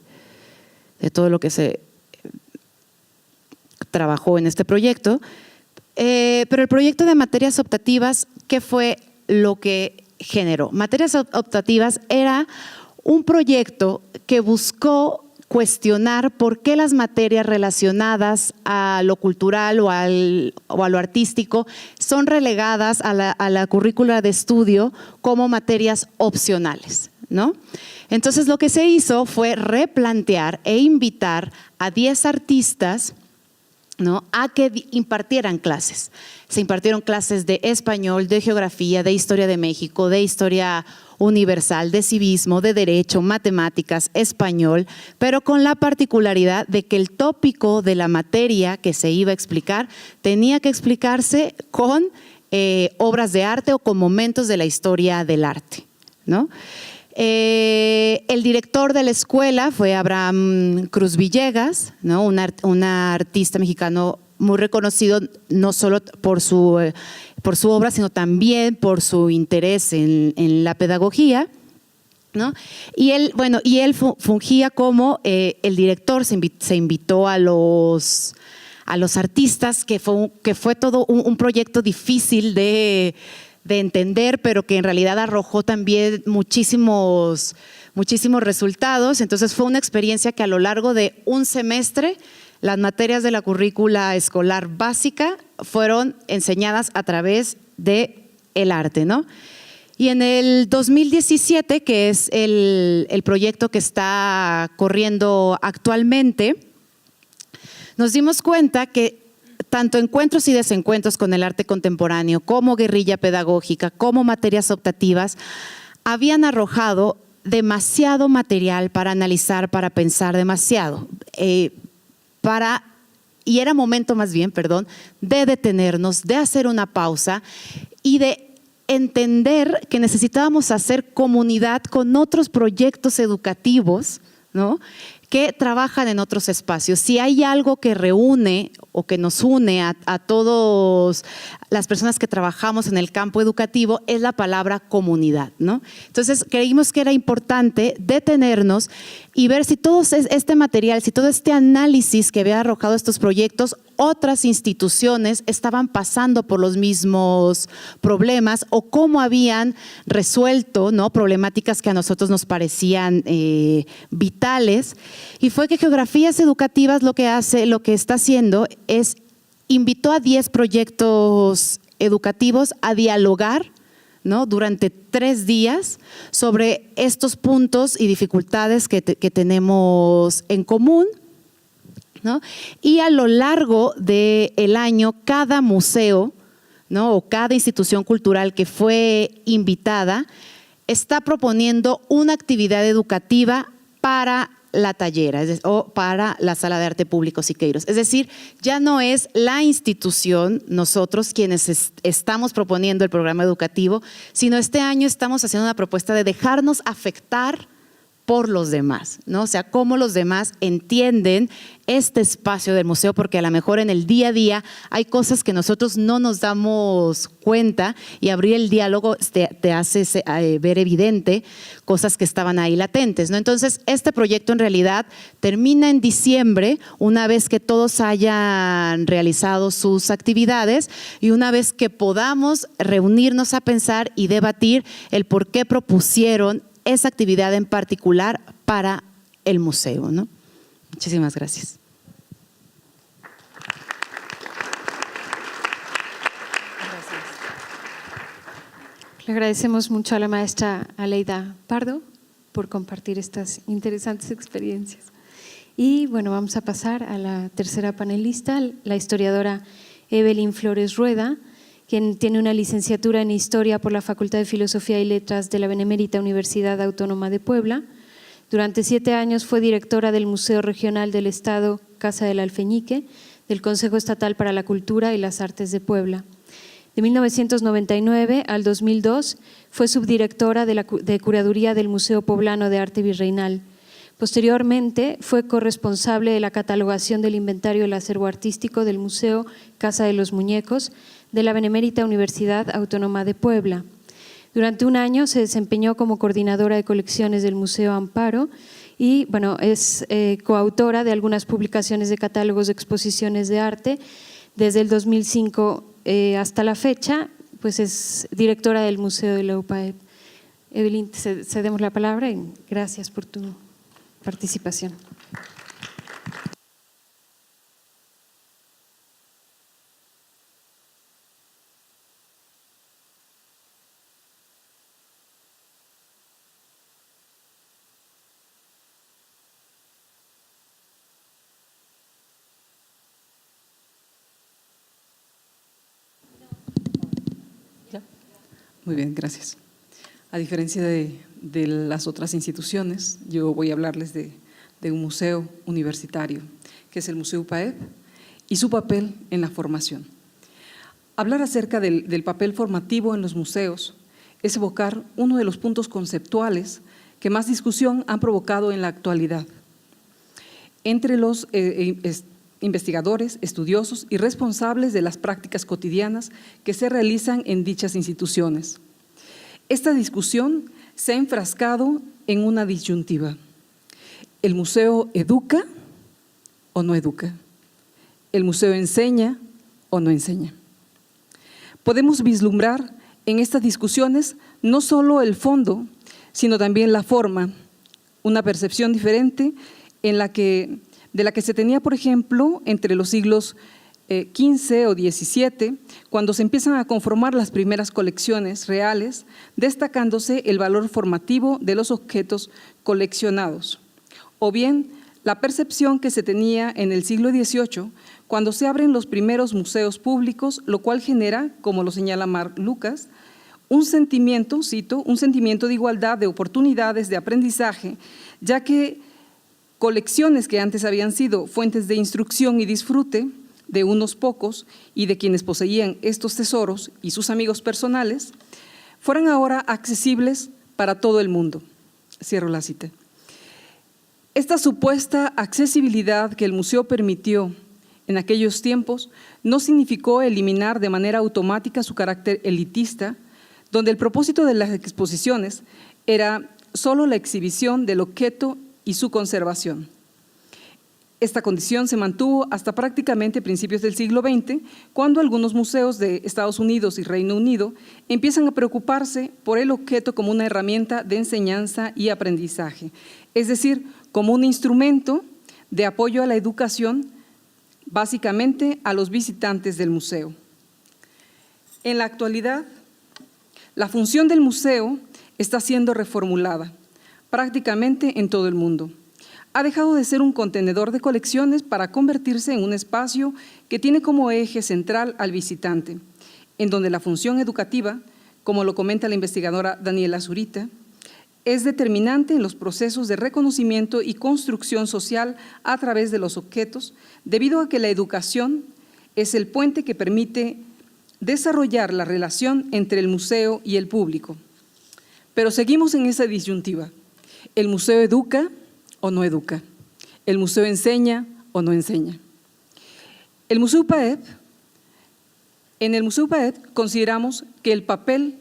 todo lo que se trabajó en este proyecto. Pero el proyecto de materias optativas, ¿qué fue lo que generó? Materias optativas era un proyecto que buscó cuestionar por qué las materias relacionadas a lo cultural o a lo artístico son relegadas a la currícula de estudio como materias opcionales, ¿no? Entonces, lo que se hizo fue replantear e invitar a 10 artistas, ¿no?, a que impartieran clases. Se impartieron clases de español, de geografía, de historia de México, de historia universal, de civismo, de derecho, matemáticas, español, pero con la particularidad de que el tópico de la materia que se iba a explicar tenía que explicarse con obras de arte o con momentos de la historia del arte, ¿no? El director de la escuela fue Abraham Cruz Villegas, ¿no?, un artista mexicano muy reconocido, no solo por su obra, sino también por su interés en la pedagogía, ¿no? Y él fungía como el director. Se invitó a los artistas, que fue todo un proyecto difícil de entender, pero que en realidad arrojó también muchísimos resultados. Entonces fue una experiencia que a lo largo de un semestre las materias de la currícula escolar básica fueron enseñadas a través del arte, ¿no? Y en el 2017, que es el proyecto que está corriendo actualmente, nos dimos cuenta que tanto encuentros y desencuentros con el arte contemporáneo, como guerrilla pedagógica, como materias optativas, habían arrojado demasiado material para analizar, para pensar, demasiado. Y era momento más bien, de detenernos, de hacer una pausa y de entender que necesitábamos hacer comunidad con otros proyectos educativos, ¿no?, que trabajan en otros espacios. Si hay algo que reúne o que nos une a todas las personas que trabajamos en el campo educativo, es la palabra comunidad, ¿no? Entonces creímos que era importante detenernos y ver si todo este material, si todo este análisis que había arrojado estos proyectos, otras instituciones estaban pasando por los mismos problemas o cómo habían resuelto, ¿no?, problemáticas que a nosotros nos parecían vitales. Y fue que Geografías Educativas lo que está haciendo es invitó a 10 proyectos educativos a dialogar, ¿no?, durante 3 días sobre estos puntos y dificultades que tenemos en común, ¿no? Y a lo largo del año, cada museo, ¿no?, o cada institución cultural que fue invitada está proponiendo una actividad educativa para la tallera o para la sala de arte público Siqueiros. Es decir, ya no es la institución, nosotros quienes estamos proponiendo el programa educativo, sino este año estamos haciendo una propuesta de dejarnos afectar por los demás, ¿no? O sea, cómo los demás entienden este espacio del museo, porque a lo mejor en el día a día hay cosas que nosotros no nos damos cuenta y abrir el diálogo te hace ver evidente cosas que estaban ahí latentes, ¿no? Entonces, este proyecto en realidad termina en diciembre, una vez que todos hayan realizado sus actividades y una vez que podamos reunirnos a pensar y debatir el por qué propusieron esa actividad en particular para el museo, ¿no? Muchísimas gracias. Le agradecemos mucho a la maestra Aleida Pardo por compartir estas interesantes experiencias. Y bueno, vamos a pasar a la tercera panelista, la historiadora Evelyn Flores Rueda, quien tiene una licenciatura en Historia por la Facultad de Filosofía y Letras de la Benemérita Universidad Autónoma de Puebla. Durante 7 años fue directora del Museo Regional del Estado Casa del Alfeñique, del Consejo Estatal para la Cultura y las Artes de Puebla. De 1999 al 2002 fue subdirectora de Curaduría del Museo Poblano de Arte Virreinal. Posteriormente fue corresponsable de la catalogación del inventario del acervo artístico del Museo Casa de los Muñecos de la Benemérita Universidad Autónoma de Puebla. Durante un año se desempeñó como coordinadora de colecciones del Museo Amparo y es coautora de algunas publicaciones de catálogos de exposiciones de arte desde el 2005 hasta la fecha, pues es directora del Museo de la UPAEP. Evelyn, te cedemos la palabra y gracias por tu participación. Muy bien, gracias. A diferencia de las otras instituciones, yo voy a hablarles de un museo universitario, que es el Museo UPAEP, y su papel en la formación. Hablar acerca del papel formativo en los museos es evocar uno de los puntos conceptuales que más discusión han provocado en la actualidad entre los investigadores, estudiosos y responsables de las prácticas cotidianas que se realizan en dichas instituciones. Esta discusión se ha enfrascado en una disyuntiva. ¿El museo educa o no educa? ¿El museo enseña o no enseña? Podemos vislumbrar en estas discusiones no solo el fondo, sino también la forma, una percepción diferente de la que se tenía, por ejemplo, entre los siglos XV o XVII, cuando se empiezan a conformar las primeras colecciones reales, destacándose el valor formativo de los objetos coleccionados, o bien la percepción que se tenía en el siglo XVIII, cuando se abren los primeros museos públicos, lo cual genera, como lo señala Marc Lucas, un sentimiento, cito, un sentimiento de igualdad, de oportunidades, de aprendizaje, ya que colecciones que antes habían sido fuentes de instrucción y disfrute de unos pocos y de quienes poseían estos tesoros y sus amigos personales, fueran ahora accesibles para todo el mundo. Cierro la cita. Esta supuesta accesibilidad que el museo permitió en aquellos tiempos no significó eliminar de manera automática su carácter elitista, donde el propósito de las exposiciones era solo la exhibición del objeto y su conservación. Esta condición se mantuvo hasta prácticamente principios del siglo XX, cuando algunos museos de Estados Unidos y Reino Unido empiezan a preocuparse por el objeto como una herramienta de enseñanza y aprendizaje, es decir, como un instrumento de apoyo a la educación, básicamente a los visitantes del museo. En la actualidad, la función del museo está siendo reformulada prácticamente en todo el mundo. Ha dejado de ser un contenedor de colecciones para convertirse en un espacio que tiene como eje central al visitante, en donde la función educativa, como lo comenta la investigadora Daniela Zurita, es determinante en los procesos de reconocimiento y construcción social a través de los objetos, debido a que la educación es el puente que permite desarrollar la relación entre el museo y el público. Pero seguimos en esa disyuntiva. ¿El museo educa o no educa? ¿El museo enseña o no enseña? En el Museo UPAEP consideramos que el papel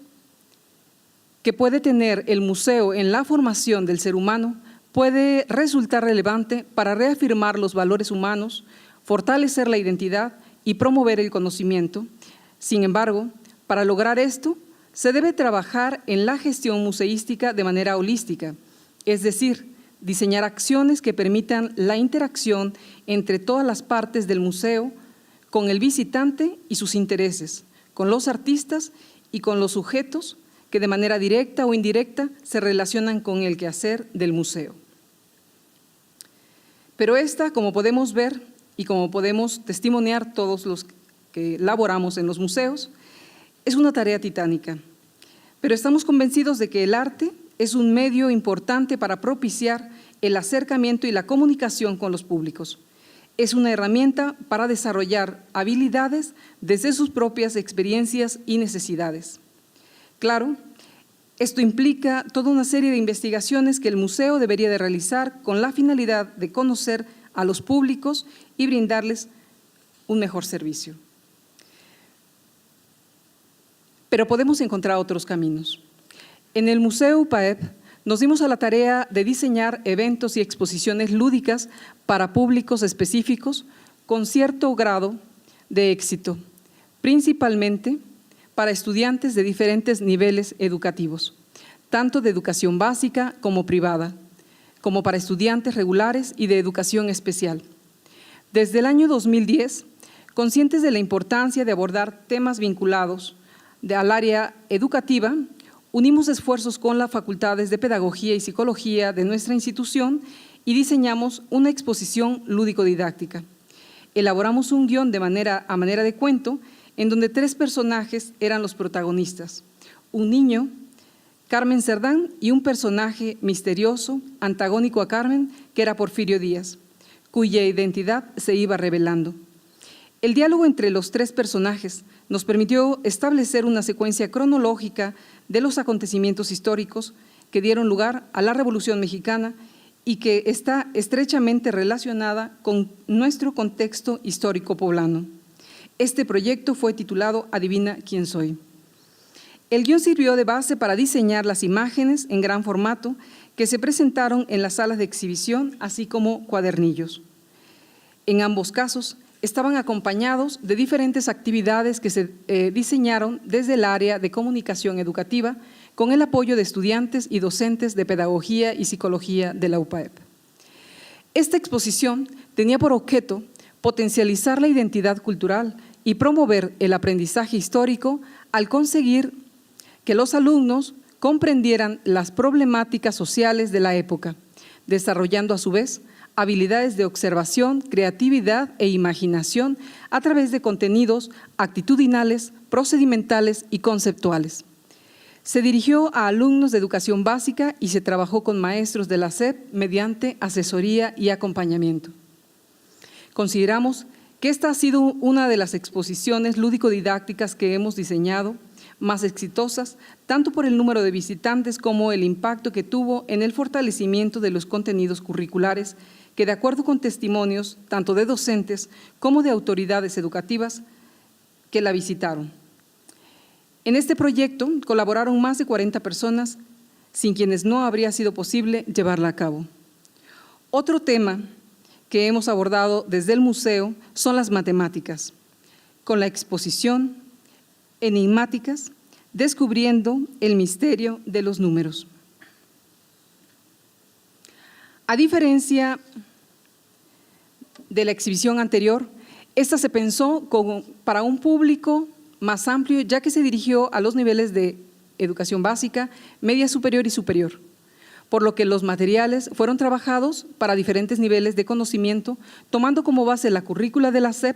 que puede tener el museo en la formación del ser humano puede resultar relevante para reafirmar los valores humanos, fortalecer la identidad y promover el conocimiento. Sin embargo, para lograr esto, se debe trabajar en la gestión museística de manera holística, es decir, diseñar acciones que permitan la interacción entre todas las partes del museo con el visitante y sus intereses, con los artistas y con los sujetos que de manera directa o indirecta se relacionan con el quehacer del museo. Pero esta, como podemos ver y como podemos testimoniar todos los que laboramos en los museos, es una tarea titánica, pero estamos convencidos de que el arte es un medio importante para propiciar el acercamiento y la comunicación con los públicos. Es una herramienta para desarrollar habilidades desde sus propias experiencias y necesidades. Claro, esto implica toda una serie de investigaciones que el museo debería de realizar con la finalidad de conocer a los públicos y brindarles un mejor servicio. Pero podemos encontrar otros caminos. En el Museo UPAEP nos dimos a la tarea de diseñar eventos y exposiciones lúdicas para públicos específicos con cierto grado de éxito, principalmente para estudiantes de diferentes niveles educativos, tanto de educación básica como privada, como para estudiantes regulares y de educación especial. Desde el año 2010, conscientes de la importancia de abordar temas vinculados al área educativa, unimos esfuerzos con las facultades de Pedagogía y Psicología de nuestra institución y diseñamos una exposición lúdico-didáctica. Elaboramos un guión a manera de cuento en donde 3 personajes eran los protagonistas: un niño, Carmen Cerdán, y un personaje misterioso, antagónico a Carmen, que era Porfirio Díaz, cuya identidad se iba revelando. El diálogo entre los 3 personajes nos permitió establecer una secuencia cronológica de los acontecimientos históricos que dieron lugar a la Revolución Mexicana y que está estrechamente relacionada con nuestro contexto histórico poblano. Este proyecto fue titulado Adivina quién soy. El guión sirvió de base para diseñar las imágenes en gran formato que se presentaron en las salas de exhibición, así como cuadernillos. En ambos casos, estaban acompañados de diferentes actividades que se diseñaron desde el área de comunicación educativa con el apoyo de estudiantes y docentes de Pedagogía y Psicología de la UPAEP. Esta exposición tenía por objeto potencializar la identidad cultural y promover el aprendizaje histórico al conseguir que los alumnos comprendieran las problemáticas sociales de la época, desarrollando a su vez habilidades de observación, creatividad e imaginación a través de contenidos actitudinales, procedimentales y conceptuales. Se dirigió a alumnos de educación básica y se trabajó con maestros de la SEP mediante asesoría y acompañamiento. Consideramos que esta ha sido una de las exposiciones lúdico-didácticas que hemos diseñado más exitosas, tanto por el número de visitantes como el impacto que tuvo en el fortalecimiento de los contenidos curriculares que, de acuerdo con testimonios tanto de docentes como de autoridades educativas que la visitaron. En este proyecto colaboraron más de 40 personas, sin quienes no habría sido posible llevarla a cabo. Otro tema que hemos abordado desde el museo son las matemáticas, con la exposición Enigmáticas, descubriendo el misterio de los números. A diferencia de la exhibición anterior, esta se pensó para un público más amplio, ya que se dirigió a los niveles de educación básica, media superior y superior, por lo que los materiales fueron trabajados para diferentes niveles de conocimiento, tomando como base la currícula de la SEP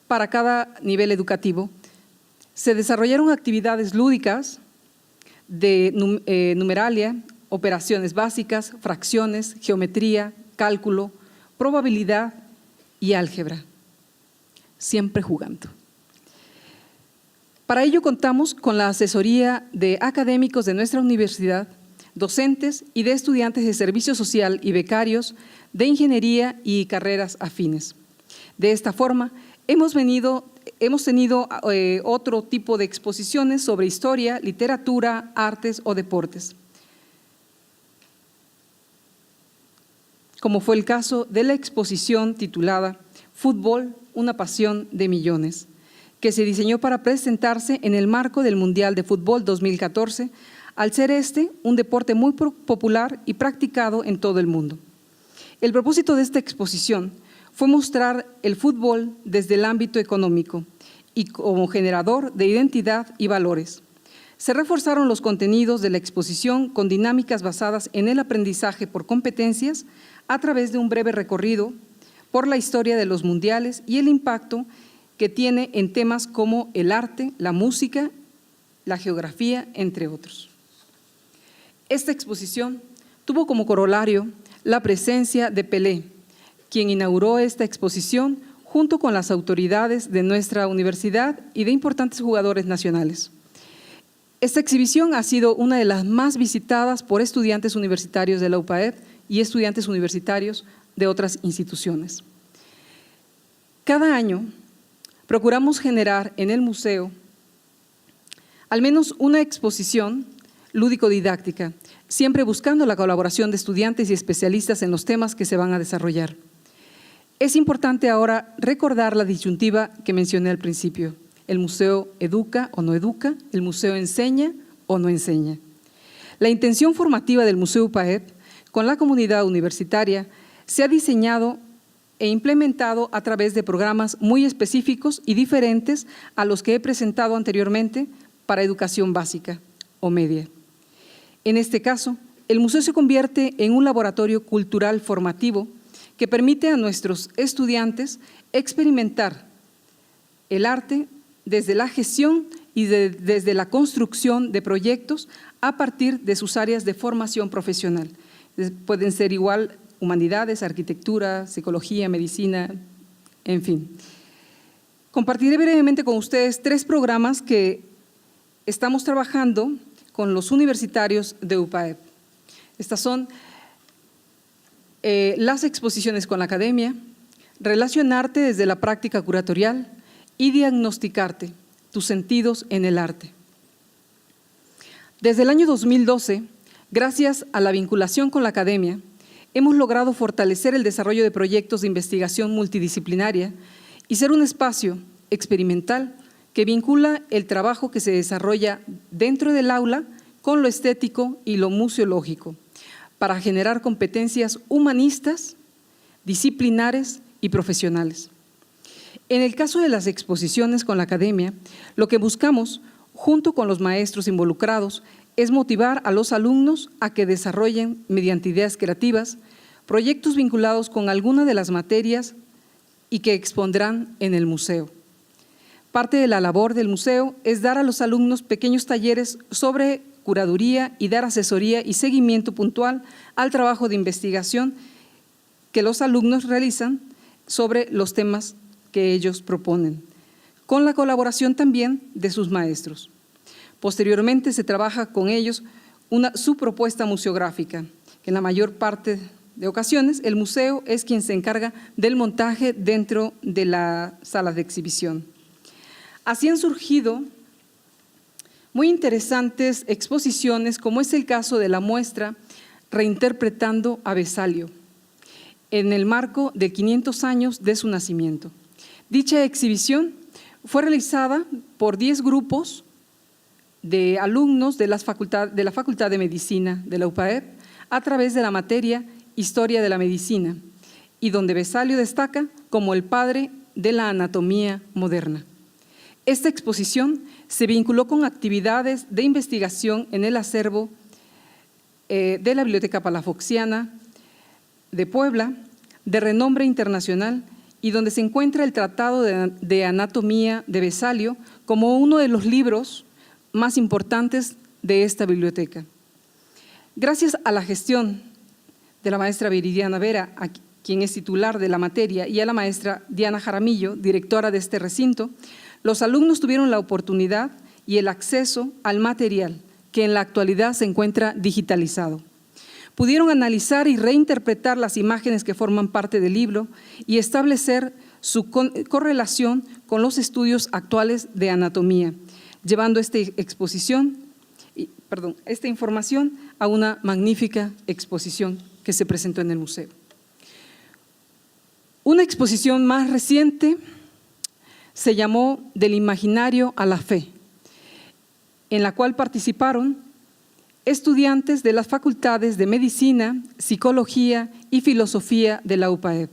para cada nivel educativo. Se desarrollaron actividades lúdicas de numeralia, operaciones básicas, fracciones, geometría, cálculo, probabilidad y álgebra, siempre jugando. Para ello contamos con la asesoría de académicos de nuestra universidad, docentes y de estudiantes de servicio social y becarios de ingeniería y carreras afines. De esta forma, hemos tenido otro tipo de exposiciones sobre historia, literatura, artes o deportes, como fue el caso de la exposición titulada Fútbol, una pasión de millones, que se diseñó para presentarse en el marco del Mundial de Fútbol 2014, al ser este un deporte muy popular y practicado en todo el mundo. El propósito de esta exposición fue mostrar el fútbol desde el ámbito económico y como generador de identidad y valores. Se reforzaron los contenidos de la exposición con dinámicas basadas en el aprendizaje por competencias a través de un breve recorrido por la historia de los mundiales y el impacto que tiene en temas como el arte, la música, la geografía, entre otros. Esta exposición tuvo como corolario la presencia de Pelé, quien inauguró esta exposición junto con las autoridades de nuestra universidad y de importantes jugadores nacionales. Esta exhibición ha sido una de las más visitadas por estudiantes universitarios de la UPAEP y estudiantes universitarios de otras instituciones. Cada año procuramos generar en el museo al menos una exposición lúdico-didáctica, siempre buscando la colaboración de estudiantes y especialistas en los temas que se van a desarrollar. Es importante ahora recordar la disyuntiva que mencioné al principio. El museo educa o no educa, el museo enseña o no enseña. La intención formativa del Museo UPAEP con la comunidad universitaria se ha diseñado e implementado a través de programas muy específicos y diferentes a los que he presentado anteriormente para educación básica o media. En este caso, el museo se convierte en un laboratorio cultural formativo que permite a nuestros estudiantes experimentar el arte desde la gestión y desde la construcción de proyectos a partir de sus áreas de formación profesional. Pueden ser igual humanidades, arquitectura, psicología, medicina, en fin. Compartiré brevemente con ustedes 3 programas que estamos trabajando con los universitarios de UPAEP. Estas son las exposiciones con la academia, relacionarte desde la práctica curatorial y diagnosticarte tus sentidos en el arte. Desde el año 2012, gracias a la vinculación con la academia, hemos logrado fortalecer el desarrollo de proyectos de investigación multidisciplinaria y ser un espacio experimental que vincula el trabajo que se desarrolla dentro del aula con lo estético y lo museológico, para generar competencias humanistas, disciplinares y profesionales. En el caso de las exposiciones con la academia, lo que buscamos, junto con los maestros involucrados, es motivar a los alumnos a que desarrollen, mediante ideas creativas, proyectos vinculados con alguna de las materias y que expondrán en el museo. Parte de la labor del museo es dar a los alumnos pequeños talleres sobre curaduría y dar asesoría y seguimiento puntual al trabajo de investigación que los alumnos realizan sobre los temas que ellos proponen, con la colaboración también de sus maestros. Posteriormente se trabaja con ellos su propuesta museográfica, que en la mayor parte de ocasiones el museo es quien se encarga del montaje dentro de la sala de exhibición. Así han surgido muy interesantes exposiciones, como es el caso de la muestra Reinterpretando a Vesalio, en el marco de 500 años de su nacimiento. Dicha exhibición fue realizada por 10 grupos de alumnos de la Facultad de Medicina de la UPAEP a través de la materia Historia de la Medicina, y donde Vesalio destaca como el padre de la anatomía moderna. Esta exposición se vinculó con actividades de investigación en el acervo de la Biblioteca Palafoxiana de Puebla, de renombre internacional, y donde se encuentra el Tratado de Anatomía de Vesalio como uno de los libros más importantes de esta biblioteca. Gracias a la gestión de la maestra Viridiana Vera, quien es titular de la materia, y a la maestra Diana Jaramillo, directora de este recinto, los alumnos tuvieron la oportunidad y el acceso al material que en la actualidad se encuentra digitalizado. Pudieron analizar y reinterpretar las imágenes que forman parte del libro y establecer su correlación con los estudios actuales de anatomía, llevando esta información a una magnífica exposición que se presentó en el museo. Una exposición más reciente se llamó Del imaginario a la fe, en la cual participaron estudiantes de las facultades de Medicina, Psicología y Filosofía de la UPAEP.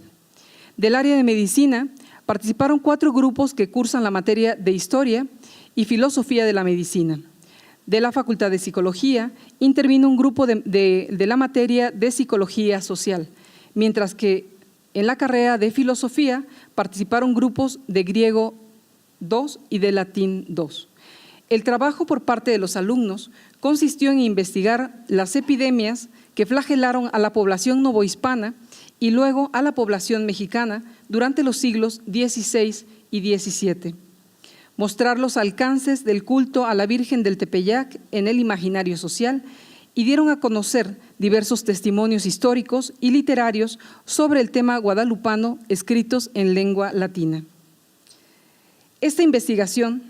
Del área de Medicina participaron 4 grupos que cursan la materia de Historia y Filosofía de la Medicina. De la Facultad de Psicología intervino un grupo de la materia de Psicología Social, mientras que en la carrera de Filosofía participaron grupos de Griego 2 y de Latín 2. El trabajo por parte de los alumnos consistió en investigar las epidemias que flagelaron a la población novohispana y luego a la población mexicana durante los siglos XVI y XVII. Mostrar los alcances del culto a la Virgen del Tepeyac en el imaginario social y dieron a conocer diversos testimonios históricos y literarios sobre el tema guadalupano escritos en lengua latina. Esta investigación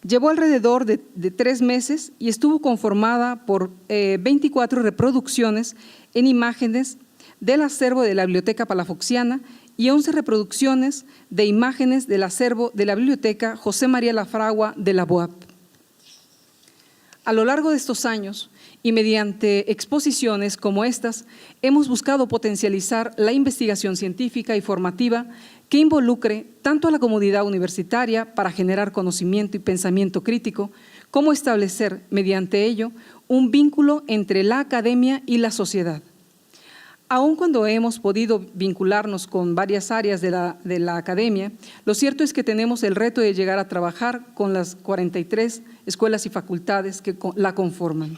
llevó alrededor de 3 meses y estuvo conformada por 24 reproducciones en imágenes del acervo de la Biblioteca Palafoxiana y 11 reproducciones de imágenes del acervo de la Biblioteca José María Lafragua de la BOAP. A lo largo de estos años y mediante exposiciones como estas, hemos buscado potencializar la investigación científica y formativa que involucre tanto a la comunidad universitaria para generar conocimiento y pensamiento crítico, como establecer, mediante ello, un vínculo entre la academia y la sociedad. Aun cuando hemos podido vincularnos con varias áreas de la academia, lo cierto es que tenemos el reto de llegar a trabajar con las 43 escuelas y facultades que la conforman.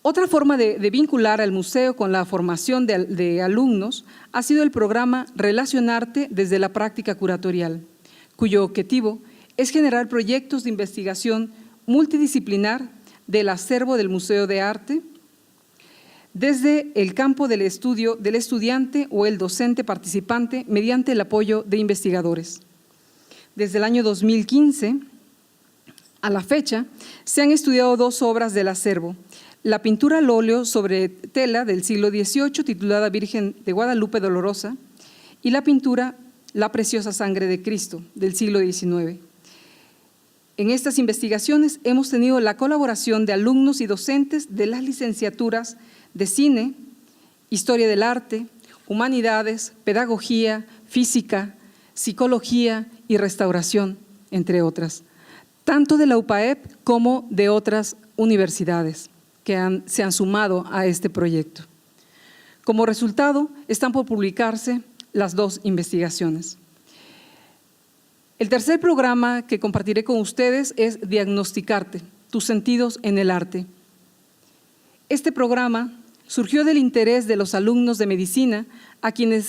Otra forma de vincular al museo con la formación de alumnos ha sido el programa Relacionarte desde la práctica curatorial, cuyo objetivo es generar proyectos de investigación multidisciplinar del acervo del Museo de Arte, desde el campo del estudio del estudiante o el docente participante mediante el apoyo de investigadores. Desde el año 2015 a la fecha se han estudiado 2 obras del acervo: la pintura al óleo sobre tela del siglo XVIII titulada Virgen de Guadalupe Dolorosa y la pintura La preciosa sangre de Cristo del siglo XIX. En estas investigaciones hemos tenido la colaboración de alumnos y docentes de las licenciaturas de Cine, Historia del Arte, Humanidades, Pedagogía, Física, Psicología y Restauración, entre otras, tanto de la UPAEP como de otras universidades que se han sumado a este proyecto. Como resultado, están por publicarse las 2 investigaciones. El tercer programa que compartiré con ustedes es Diagnosticarte, tus sentidos en el arte. Este programa surgió del interés de los alumnos de medicina a quien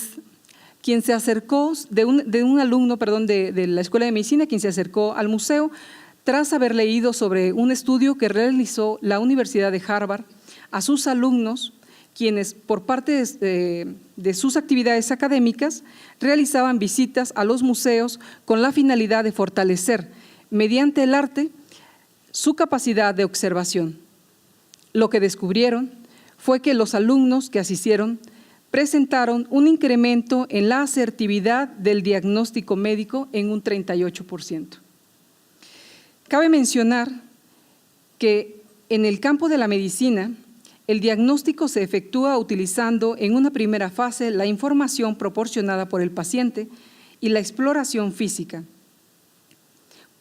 se acercó, de un alumno de la Escuela de Medicina, quien se acercó al museo tras haber leído sobre un estudio que realizó la Universidad de Harvard a sus alumnos, quienes por parte de sus actividades académicas realizaban visitas a los museos con la finalidad de fortalecer, mediante el arte, su capacidad de observación. Lo que descubrieron fue que los alumnos que asistieron presentaron un incremento en la asertividad del diagnóstico médico en un 38%. Cabe mencionar que en el campo de la medicina, el diagnóstico se efectúa utilizando en una primera fase la información proporcionada por el paciente y la exploración física,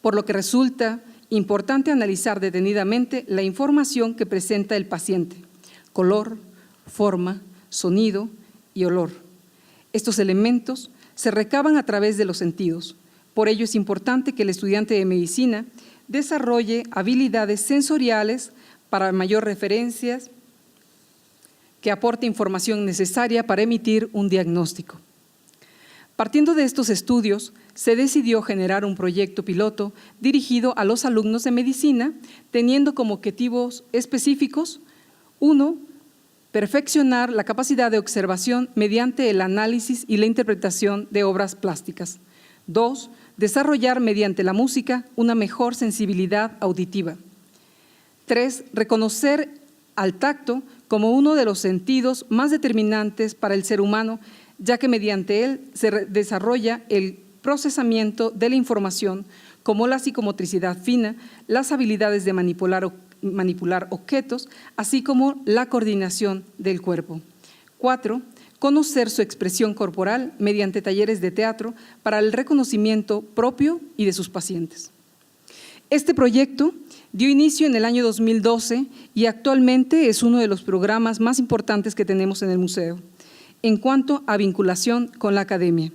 por lo que resulta importante analizar detenidamente la información que presenta el paciente: color, forma, sonido y olor. Estos elementos se recaban a través de los sentidos. Por ello es importante que el estudiante de medicina desarrolle habilidades sensoriales para mayor referencias, que aporte información necesaria para emitir un diagnóstico. Partiendo de estos estudios, se decidió generar un proyecto piloto dirigido a los alumnos de medicina, teniendo como objetivos específicos: 1, perfeccionar la capacidad de observación mediante el análisis y la interpretación de obras plásticas. 2, desarrollar mediante la música una mejor sensibilidad auditiva. 3, reconocer al tacto como uno de los sentidos más determinantes para el ser humano, ya que mediante él se desarrolla el procesamiento de la información, como la psicomotricidad fina, las habilidades de manipular objetos, así como la coordinación del cuerpo. 4, conocer su expresión corporal mediante talleres de teatro para el reconocimiento propio y de sus pacientes. Este proyecto dio inicio en el año 2012 y actualmente es uno de los programas más importantes que tenemos en el museo en cuanto a vinculación con la academia.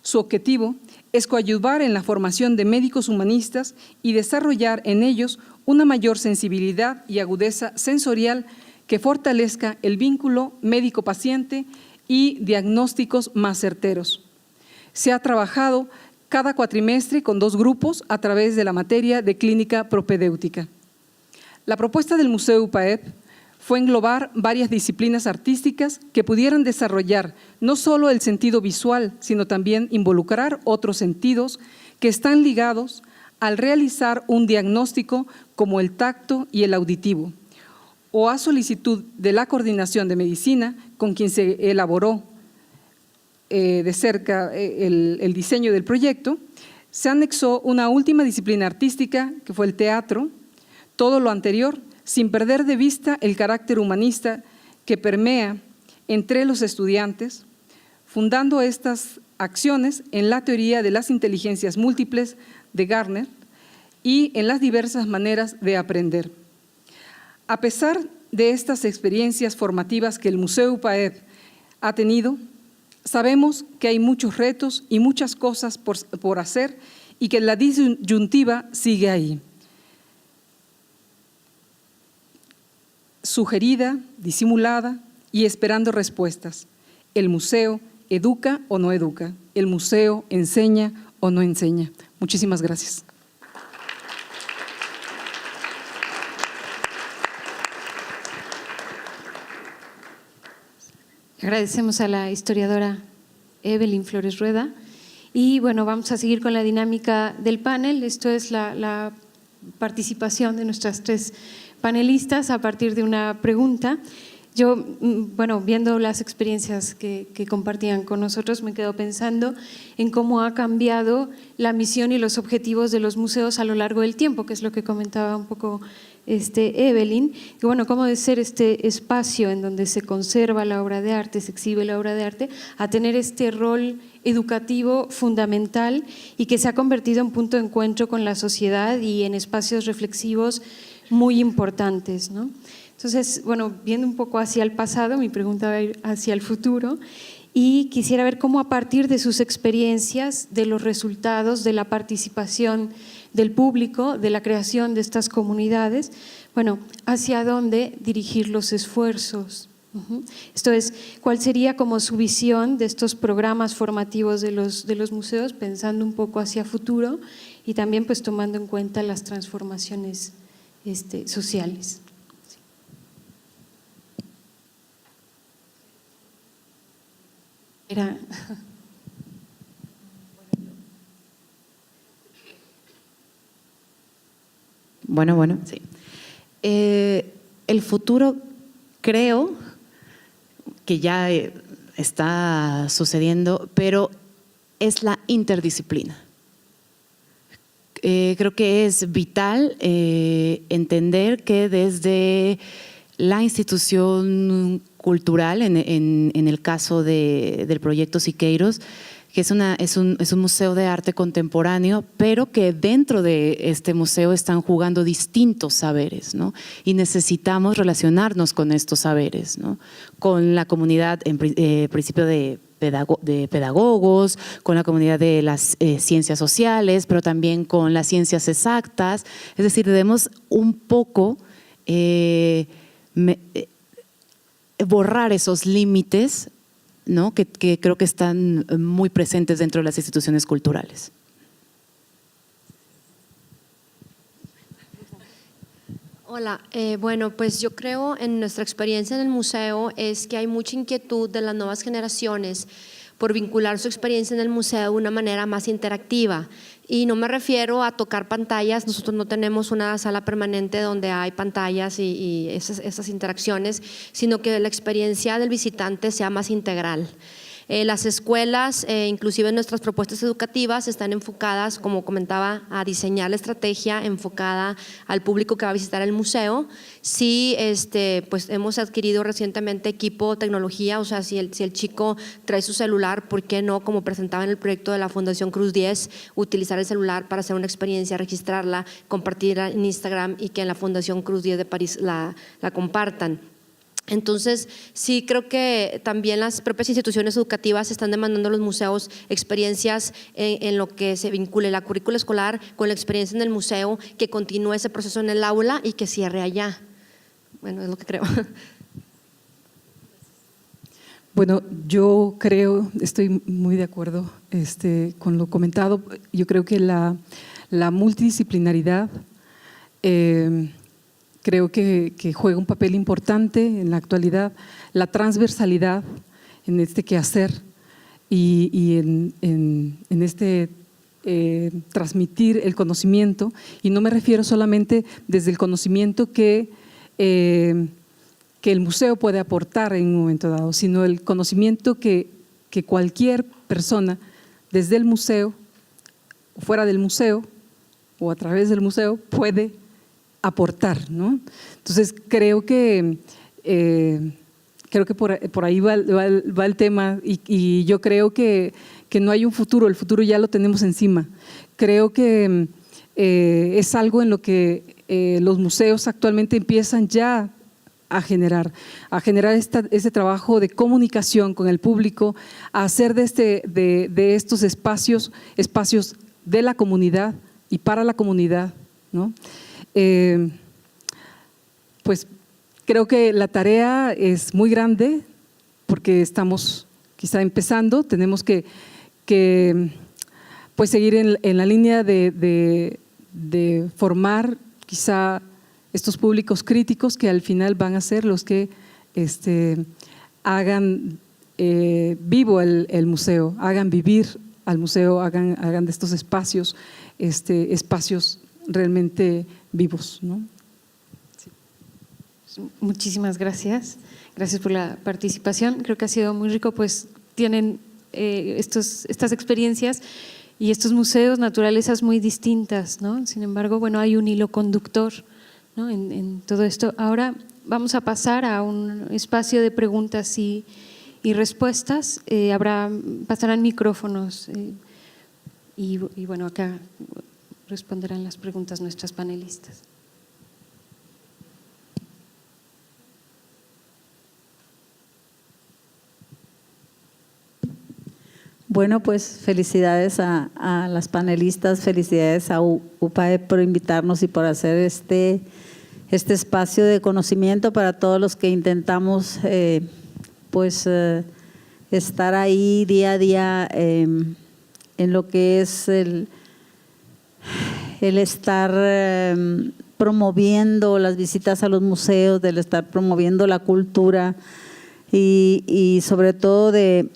Su objetivo es coadyuvar en la formación de médicos humanistas y desarrollar en ellos una mayor sensibilidad y agudeza sensorial que fortalezca el vínculo médico-paciente y diagnósticos más certeros. Se ha trabajado cada cuatrimestre con 2 grupos a través de la materia de clínica propedéutica. La propuesta del Museo UPAEP fue englobar varias disciplinas artísticas que pudieran desarrollar no solo el sentido visual, sino también involucrar otros sentidos que están ligados al realizar un diagnóstico, como el tacto y el auditivo, o a solicitud de la Coordinación de Medicina, con quien se elaboró de cerca el diseño del proyecto, se anexó una última disciplina artística, que fue el teatro. Todo lo anterior, sin perder de vista el carácter humanista que permea entre los estudiantes, fundando estas acciones en la teoría de las inteligencias múltiples de Gardner y en las diversas maneras de aprender. A pesar de estas experiencias formativas que el Museo UPAEP ha tenido, sabemos que hay muchos retos y muchas cosas por hacer y que la disyuntiva sigue ahí. Sugerida, disimulada y esperando respuestas. El museo educa o no educa, el museo enseña o no enseña. Muchísimas gracias. Agradecemos a la historiadora Evelyn Flores Rueda. Y bueno, vamos a seguir con la dinámica del panel. Esto es la participación de nuestras 3 panelistas a partir de una pregunta. Yo, bueno, viendo las experiencias que compartían con nosotros, me quedo pensando en cómo ha cambiado la misión y los objetivos de los museos a lo largo del tiempo, que es lo que comentaba un poco Evelyn, que bueno, cómo de ser este espacio en donde se conserva la obra de arte, se exhibe la obra de arte, a tener este rol educativo fundamental y que se ha convertido en punto de encuentro con la sociedad y en espacios reflexivos muy importantes, ¿no? Entonces, bueno, viendo un poco hacia el pasado, mi pregunta va a ir hacia el futuro y quisiera ver cómo a partir de sus experiencias, de los resultados, de la participación del público, de la creación de estas comunidades, bueno, hacia dónde dirigir los esfuerzos. Esto es, ¿cuál sería como su visión de estos programas formativos de los museos, pensando un poco hacia futuro y también pues tomando en cuenta las transformaciones sociales? Bueno, sí. El futuro creo que ya está sucediendo, pero es la interdisciplina. Creo que es vital entender que desde la institución cultural, en el caso del proyecto Siqueiros, que es un museo de arte contemporáneo, pero que dentro de este museo están jugando distintos saberes, ¿no? Y necesitamos relacionarnos con estos saberes, ¿no? Con la comunidad, en principio de pedagogos, con la comunidad de las ciencias sociales, pero también con las ciencias exactas. Es decir, debemos un poco borrar esos límites, ¿no? que creo que están muy presentes dentro de las instituciones culturales. Hola, bueno, pues yo creo en nuestra experiencia en el museo es que hay mucha inquietud de las nuevas generaciones por vincular su experiencia en el museo de una manera más interactiva. Y no me refiero a tocar pantallas, nosotros no tenemos una sala permanente donde hay pantallas y esas interacciones, sino que la experiencia del visitante sea más integral. Las escuelas, inclusive nuestras propuestas educativas, están enfocadas, como comentaba, a diseñar la estrategia enfocada al público que va a visitar el museo. Sí, pues hemos adquirido recientemente equipo, tecnología, o sea, si el chico trae su celular, ¿por qué no? Como presentaba en el proyecto de la Fundación Cruz 10, utilizar el celular para hacer una experiencia, registrarla, compartirla en Instagram y que en la Fundación Cruz 10 de París la compartan. Entonces, sí creo que también las propias instituciones educativas están demandando a los museos experiencias en lo que se vincule la currícula escolar con la experiencia en el museo, que continúe ese proceso en el aula y que cierre allá. Bueno, es lo que creo. Bueno, yo creo, estoy muy de acuerdo con lo comentado. Yo creo que la multidisciplinaridad creo que juega un papel importante en la actualidad, la transversalidad en este quehacer y en transmitir el conocimiento, y no me refiero solamente desde el conocimiento que el museo puede aportar en un momento dado, sino el conocimiento que cualquier persona desde el museo, fuera del museo o a través del museo puede aportar, ¿no? Entonces creo que por ahí va el tema y yo creo que no hay un futuro, el futuro ya lo tenemos encima. Creo que es algo en lo que los museos actualmente empiezan ya a generar este trabajo de comunicación con el público, a hacer de estos espacios de la comunidad y para la comunidad, ¿no? Pues creo que la tarea es muy grande porque estamos quizá empezando, tenemos que pues seguir en la línea de formar quizá estos públicos críticos que al final van a ser los que hagan vivo el museo, hagan vivir al museo, hagan de estos espacios espacios realmente vivos, ¿no? Muchísimas gracias. Gracias por la participación. Creo que ha sido muy rico, pues tienen estas experiencias y estos museos, naturalezas muy distintas, ¿no? Sin embargo, bueno, hay un hilo conductor, ¿no? en todo esto. Ahora vamos a pasar a un espacio de preguntas y respuestas. Pasarán micrófonos y bueno, acá responderán las preguntas nuestras panelistas. Bueno, pues felicidades a las panelistas, felicidades a UPAEP por invitarnos y por hacer este espacio de conocimiento para todos los que intentamos estar ahí día a día en lo que es el estar promoviendo las visitas a los museos, del estar promoviendo la cultura y sobre todo de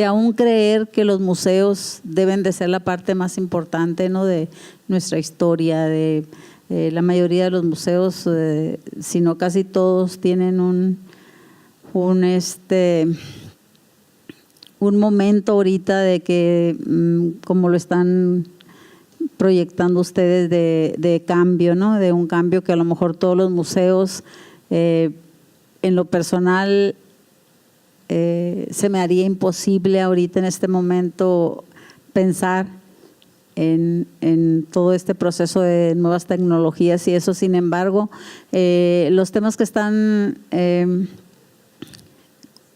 aún creer que los museos deben de ser la parte más importante, ¿no?, de nuestra historia. La mayoría de los museos, si no casi todos, tienen un momento ahorita de que, como lo están proyectando ustedes, de cambio, ¿no?, de un cambio que a lo mejor todos los museos, en lo personal, se me haría imposible ahorita en este momento pensar en todo este proceso de nuevas tecnologías y eso. Sin embargo, los temas que están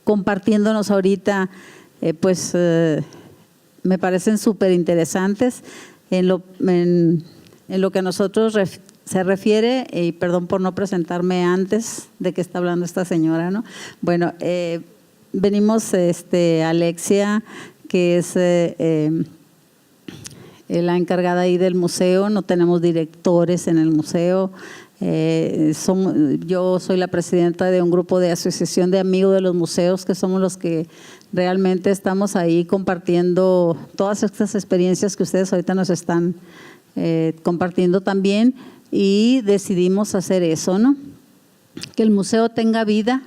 compartiéndonos ahorita, me parecen súper interesantes en lo que a nosotros se refiere, y perdón por no presentarme antes de que está hablando esta señora, ¿no? Bueno, venimos Alexia, que es la encargada ahí del museo. No tenemos directores en el museo. Yo soy la presidenta de un grupo de asociación de amigos de los museos, que somos los que realmente estamos ahí compartiendo todas estas experiencias que ustedes ahorita nos están compartiendo también, y decidimos hacer eso, ¿no? Que el museo tenga vida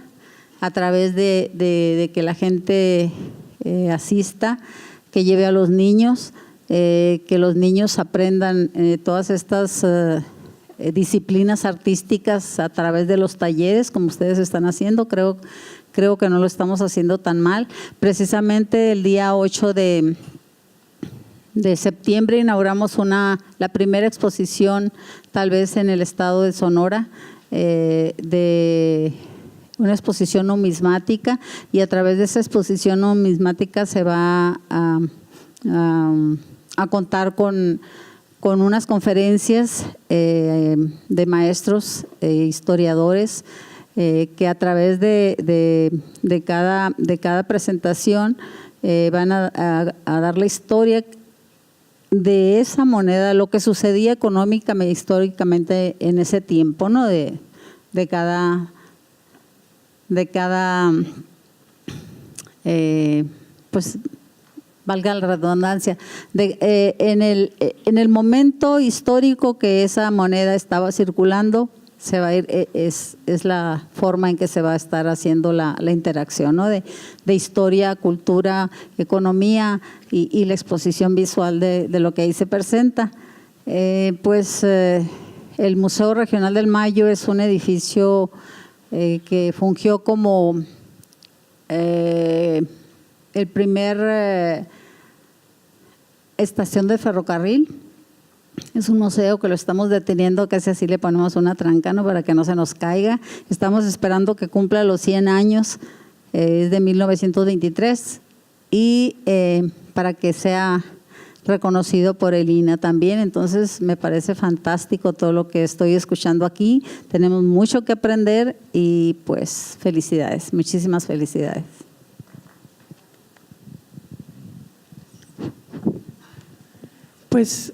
a través de que la gente asista, que lleve a los niños, que los niños aprendan todas estas disciplinas artísticas a través de los talleres, como ustedes están haciendo. Creo que no lo estamos haciendo tan mal. Precisamente el día 8 de septiembre inauguramos la primera exposición, tal vez en el estado de Sonora, de una exposición numismática, y a través de esa exposición numismática se va a contar con unas conferencias de maestros historiadores, que a través de cada presentación van a dar la historia de esa moneda, lo que sucedía económicamente, históricamente en ese tiempo, ¿no?, de cada pues valga la redundancia, en el momento histórico que esa moneda estaba circulando, se va a ir, es la forma en que se va a estar haciendo la interacción, ¿no? De historia, cultura, economía y la exposición visual de lo que ahí se presenta. El Museo Regional del Mayo es un edificio que fungió como el primer estación de ferrocarril. Es un museo que lo estamos deteniendo, casi así le ponemos una tranca, ¿no? Para que no se nos caiga. Estamos esperando que cumpla los 100 años, es de 1923, y para que sea reconocido por el INAH también. Entonces me parece fantástico todo lo que estoy escuchando aquí. Tenemos mucho que aprender y pues felicidades, muchísimas felicidades. Pues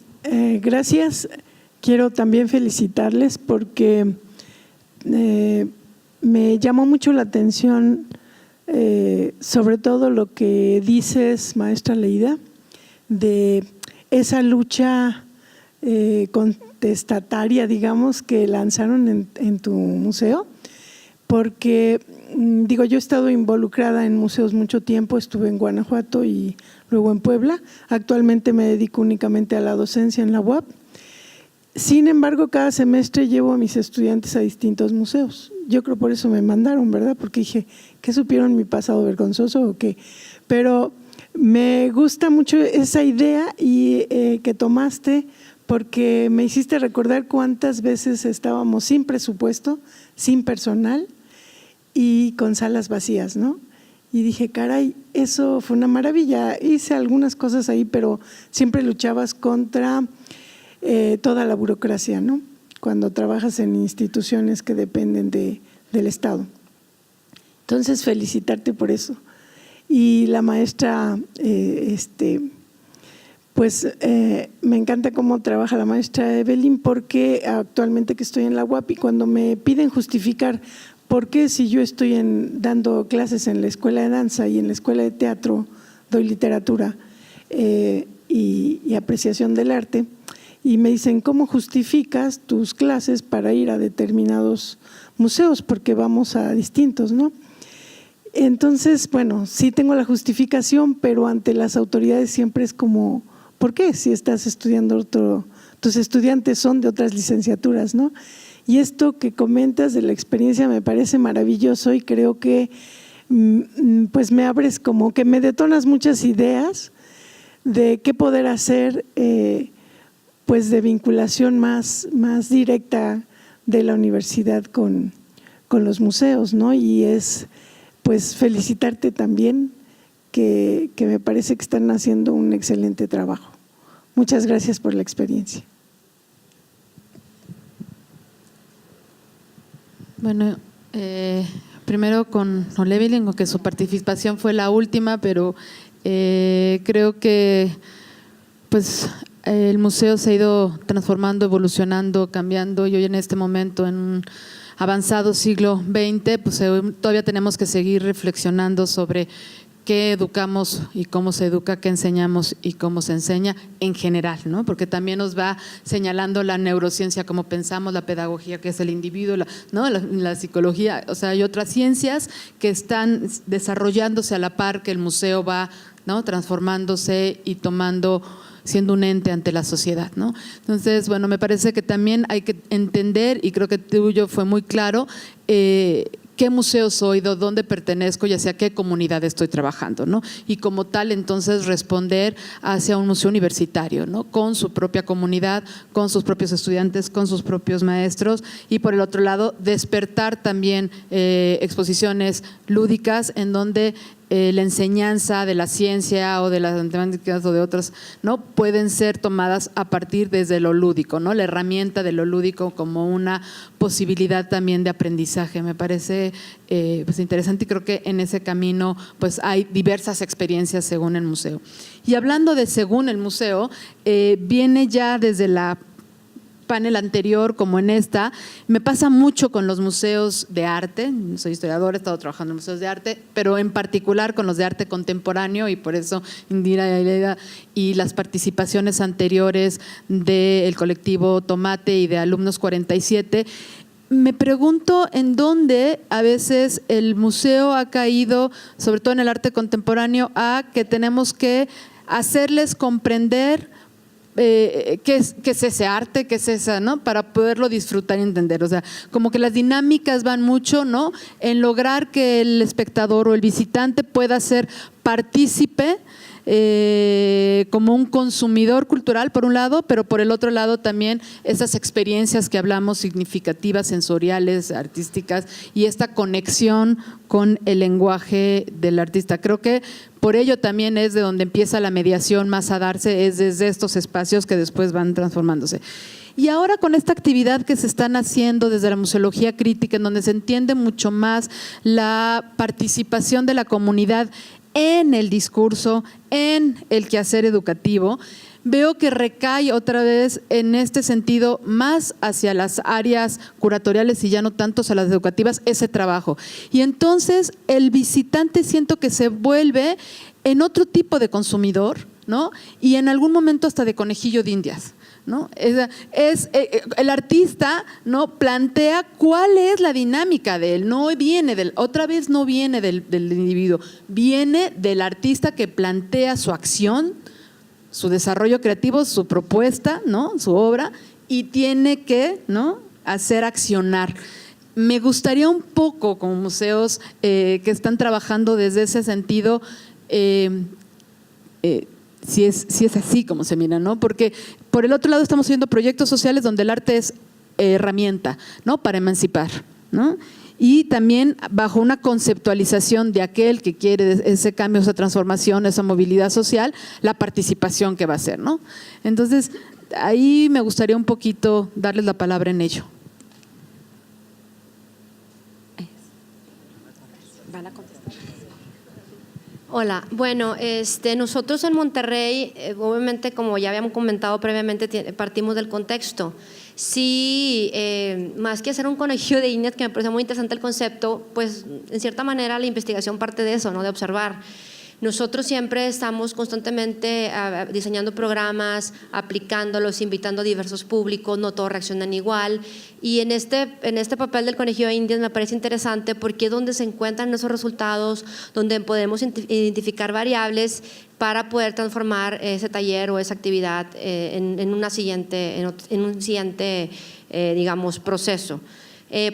gracias. Quiero también felicitarles porque me llamó mucho la atención sobre todo lo que dices, maestra Leida, de esa lucha contestataria, digamos, que lanzaron en tu museo, porque digo, yo he estado involucrada en museos mucho tiempo, estuve en Guanajuato y luego en Puebla. Actualmente me dedico únicamente a la docencia en la UAP. Sin embargo, cada semestre llevo a mis estudiantes a distintos museos. Yo creo por eso me mandaron, ¿verdad? Porque dije, ¿qué supieron mi pasado vergonzoso o qué? Pero me gusta mucho esa idea y que tomaste, porque me hiciste recordar cuántas veces estábamos sin presupuesto, sin personal y con salas vacías, ¿no? Y dije, caray, eso fue una maravilla. Hice algunas cosas ahí, pero siempre luchabas contra toda la burocracia, ¿no? Cuando trabajas en instituciones que dependen del Estado. Entonces, felicitarte por eso. Y la maestra, me encanta cómo trabaja la maestra Evelyn, porque actualmente que estoy en la UAP y cuando me piden justificar por qué si yo estoy dando clases en la escuela de danza y en la escuela de teatro doy literatura y apreciación del arte, y me dicen, ¿cómo justificas tus clases para ir a determinados museos? Porque vamos a distintos, ¿no? Entonces, bueno, sí tengo la justificación, pero ante las autoridades siempre es como, ¿por qué? Si estás estudiando tus estudiantes son de otras licenciaturas, ¿no? Y esto que comentas de la experiencia me parece maravilloso y creo que pues me abres como que me detonas muchas ideas de qué poder hacer pues de vinculación más directa de la universidad con los museos, ¿no? Y es pues felicitarte también que me parece que están haciendo un excelente trabajo. Muchas gracias por la experiencia. Bueno, primero con Evelyn, que su participación fue la última, pero creo que pues el museo se ha ido transformando, evolucionando, cambiando, y hoy en este momento en un avanzado siglo XX, pues todavía tenemos que seguir reflexionando sobre qué educamos y cómo se educa, qué enseñamos y cómo se enseña en general, ¿no? Porque también nos va señalando la neurociencia, cómo pensamos, la pedagogía, que es el individuo, la psicología, o sea, hay otras ciencias que están desarrollándose a la par que el museo va, ¿no?, transformándose y siendo un ente ante la sociedad, ¿no? Entonces, bueno, me parece que también hay que entender, y creo que tuyo fue muy claro, qué museo soy, de dónde pertenezco y hacia qué comunidad estoy trabajando, ¿no? Y como tal, entonces, responder hacia un museo universitario, ¿no? Con su propia comunidad, con sus propios estudiantes, con sus propios maestros, y por el otro lado, despertar también exposiciones lúdicas en donde la enseñanza de la ciencia o de las matemáticas o de otras, ¿no?, pueden ser tomadas a partir desde lo lúdico, ¿no? La herramienta de lo lúdico como una posibilidad también de aprendizaje. Me parece pues interesante, y creo que en ese camino pues hay diversas experiencias según el museo. Y hablando de según el museo, viene ya desde la panel anterior como en esta, me pasa mucho con los museos de arte. Soy historiadora, he estado trabajando en museos de arte, pero en particular con los de arte contemporáneo, y por eso Indira y las participaciones anteriores del colectivo Tomate y de Alumnos 47, me pregunto en dónde a veces el museo ha caído, sobre todo en el arte contemporáneo, a que tenemos que hacerles comprender qué es ese arte, qué es esa, ¿no? Para poderlo disfrutar y entender. O sea, como que las dinámicas van mucho, ¿no? En lograr que el espectador o el visitante pueda ser partícipe como un consumidor cultural por un lado, pero por el otro lado también esas experiencias que hablamos significativas, sensoriales, artísticas y esta conexión con el lenguaje del artista. Creo que por ello también es de donde empieza la mediación más a darse, es desde estos espacios que después van transformándose. Y ahora con esta actividad que se están haciendo desde la museología crítica, en donde se entiende mucho más la participación de la comunidad en el discurso, en el quehacer educativo, veo que recae otra vez en este sentido más hacia las áreas curatoriales y ya no tanto a las educativas, ese trabajo. Y entonces el visitante siento que se vuelve en otro tipo de consumidor, ¿no? Y en algún momento hasta de conejillo de indias, ¿no? El artista, ¿no? Plantea cuál es la dinámica de él, no viene otra vez no viene del individuo, viene del artista que plantea su acción, su desarrollo creativo, su propuesta, ¿no? Su obra, y tiene que, ¿no? hacer accionar. Me gustaría un poco, como museos que están trabajando desde ese sentido, si es así como se mira, ¿no? Porque por el otro lado estamos haciendo proyectos sociales donde el arte es herramienta, ¿no? Para emancipar, ¿no? Y también bajo una conceptualización de aquel que quiere ese cambio, esa transformación, esa movilidad social, la participación que va a hacer, ¿no? Entonces, ahí me gustaría un poquito darles la palabra en ello. Hola, bueno, nosotros en Monterrey, obviamente como ya habíamos comentado previamente, partimos del contexto. Sí, más que hacer un conejillo de indias, que me parece muy interesante el concepto, pues en cierta manera la investigación parte de eso, ¿no? De observar. Nosotros siempre estamos constantemente diseñando programas, aplicándolos, invitando a diversos públicos, no todos reaccionan igual. Y en este papel del conejillo de indias me parece interesante porque es donde se encuentran esos resultados, donde podemos identificar variables para poder transformar ese taller o esa actividad en un siguiente, digamos, proceso.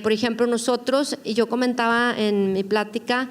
Por ejemplo, nosotros, y yo comentaba en mi plática,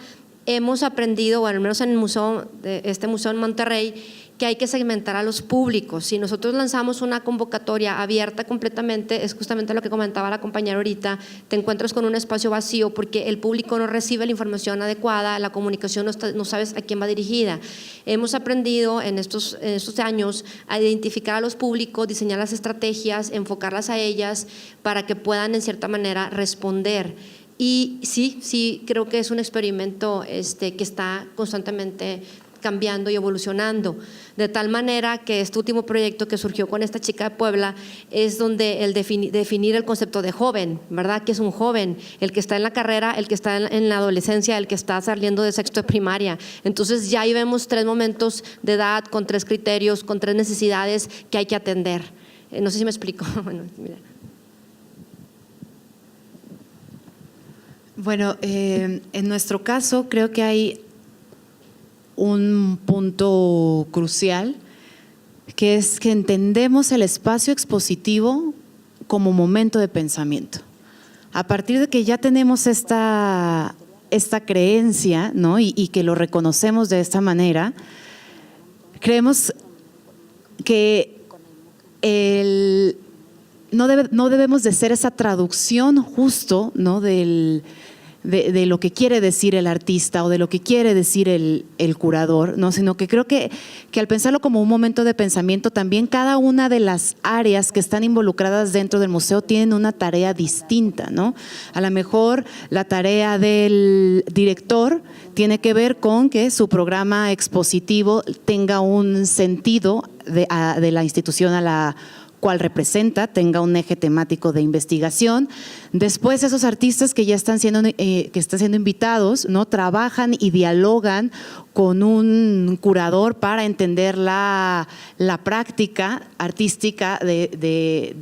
hemos aprendido, o al menos en el museo, este museo en Monterrey, que hay que segmentar a los públicos. Si nosotros lanzamos una convocatoria abierta completamente, es justamente lo que comentaba la compañera ahorita, te encuentras con un espacio vacío porque el público no recibe la información adecuada, la comunicación no sabes a quién va dirigida. Hemos aprendido en estos años a identificar a los públicos, diseñar las estrategias, enfocarlas a ellas para que puedan en cierta manera responder. Y sí, creo que es un experimento que está constantemente cambiando y evolucionando, de tal manera que este último proyecto que surgió con esta chica de Puebla es donde el definir el concepto de joven, ¿verdad? Que es un joven, el que está en la carrera, el que está en la adolescencia, el que está saliendo de sexto de primaria. Entonces ya ahí vemos 3 momentos de edad, con 3 criterios, con 3 necesidades que hay que atender. No sé si me explico. Bueno, mira. Bueno, en nuestro caso creo que hay un punto crucial, que es que entendemos el espacio expositivo como momento de pensamiento. A partir de que ya tenemos esta creencia, ¿no? y que lo reconocemos de esta manera, creemos que no debemos de ser esa traducción justo, ¿no? de lo que quiere decir el artista o de lo que quiere decir el curador, ¿no? Sino que creo que al pensarlo como un momento de pensamiento, también cada una de las áreas que están involucradas dentro del museo tienen una tarea distinta, ¿no? A lo mejor la tarea del director tiene que ver con que su programa expositivo tenga un sentido de la institución a la cual representa, tenga un eje temático de investigación. Después esos artistas que ya están siendo invitados, ¿no? Trabajan y dialogan con un curador para entender la práctica artística de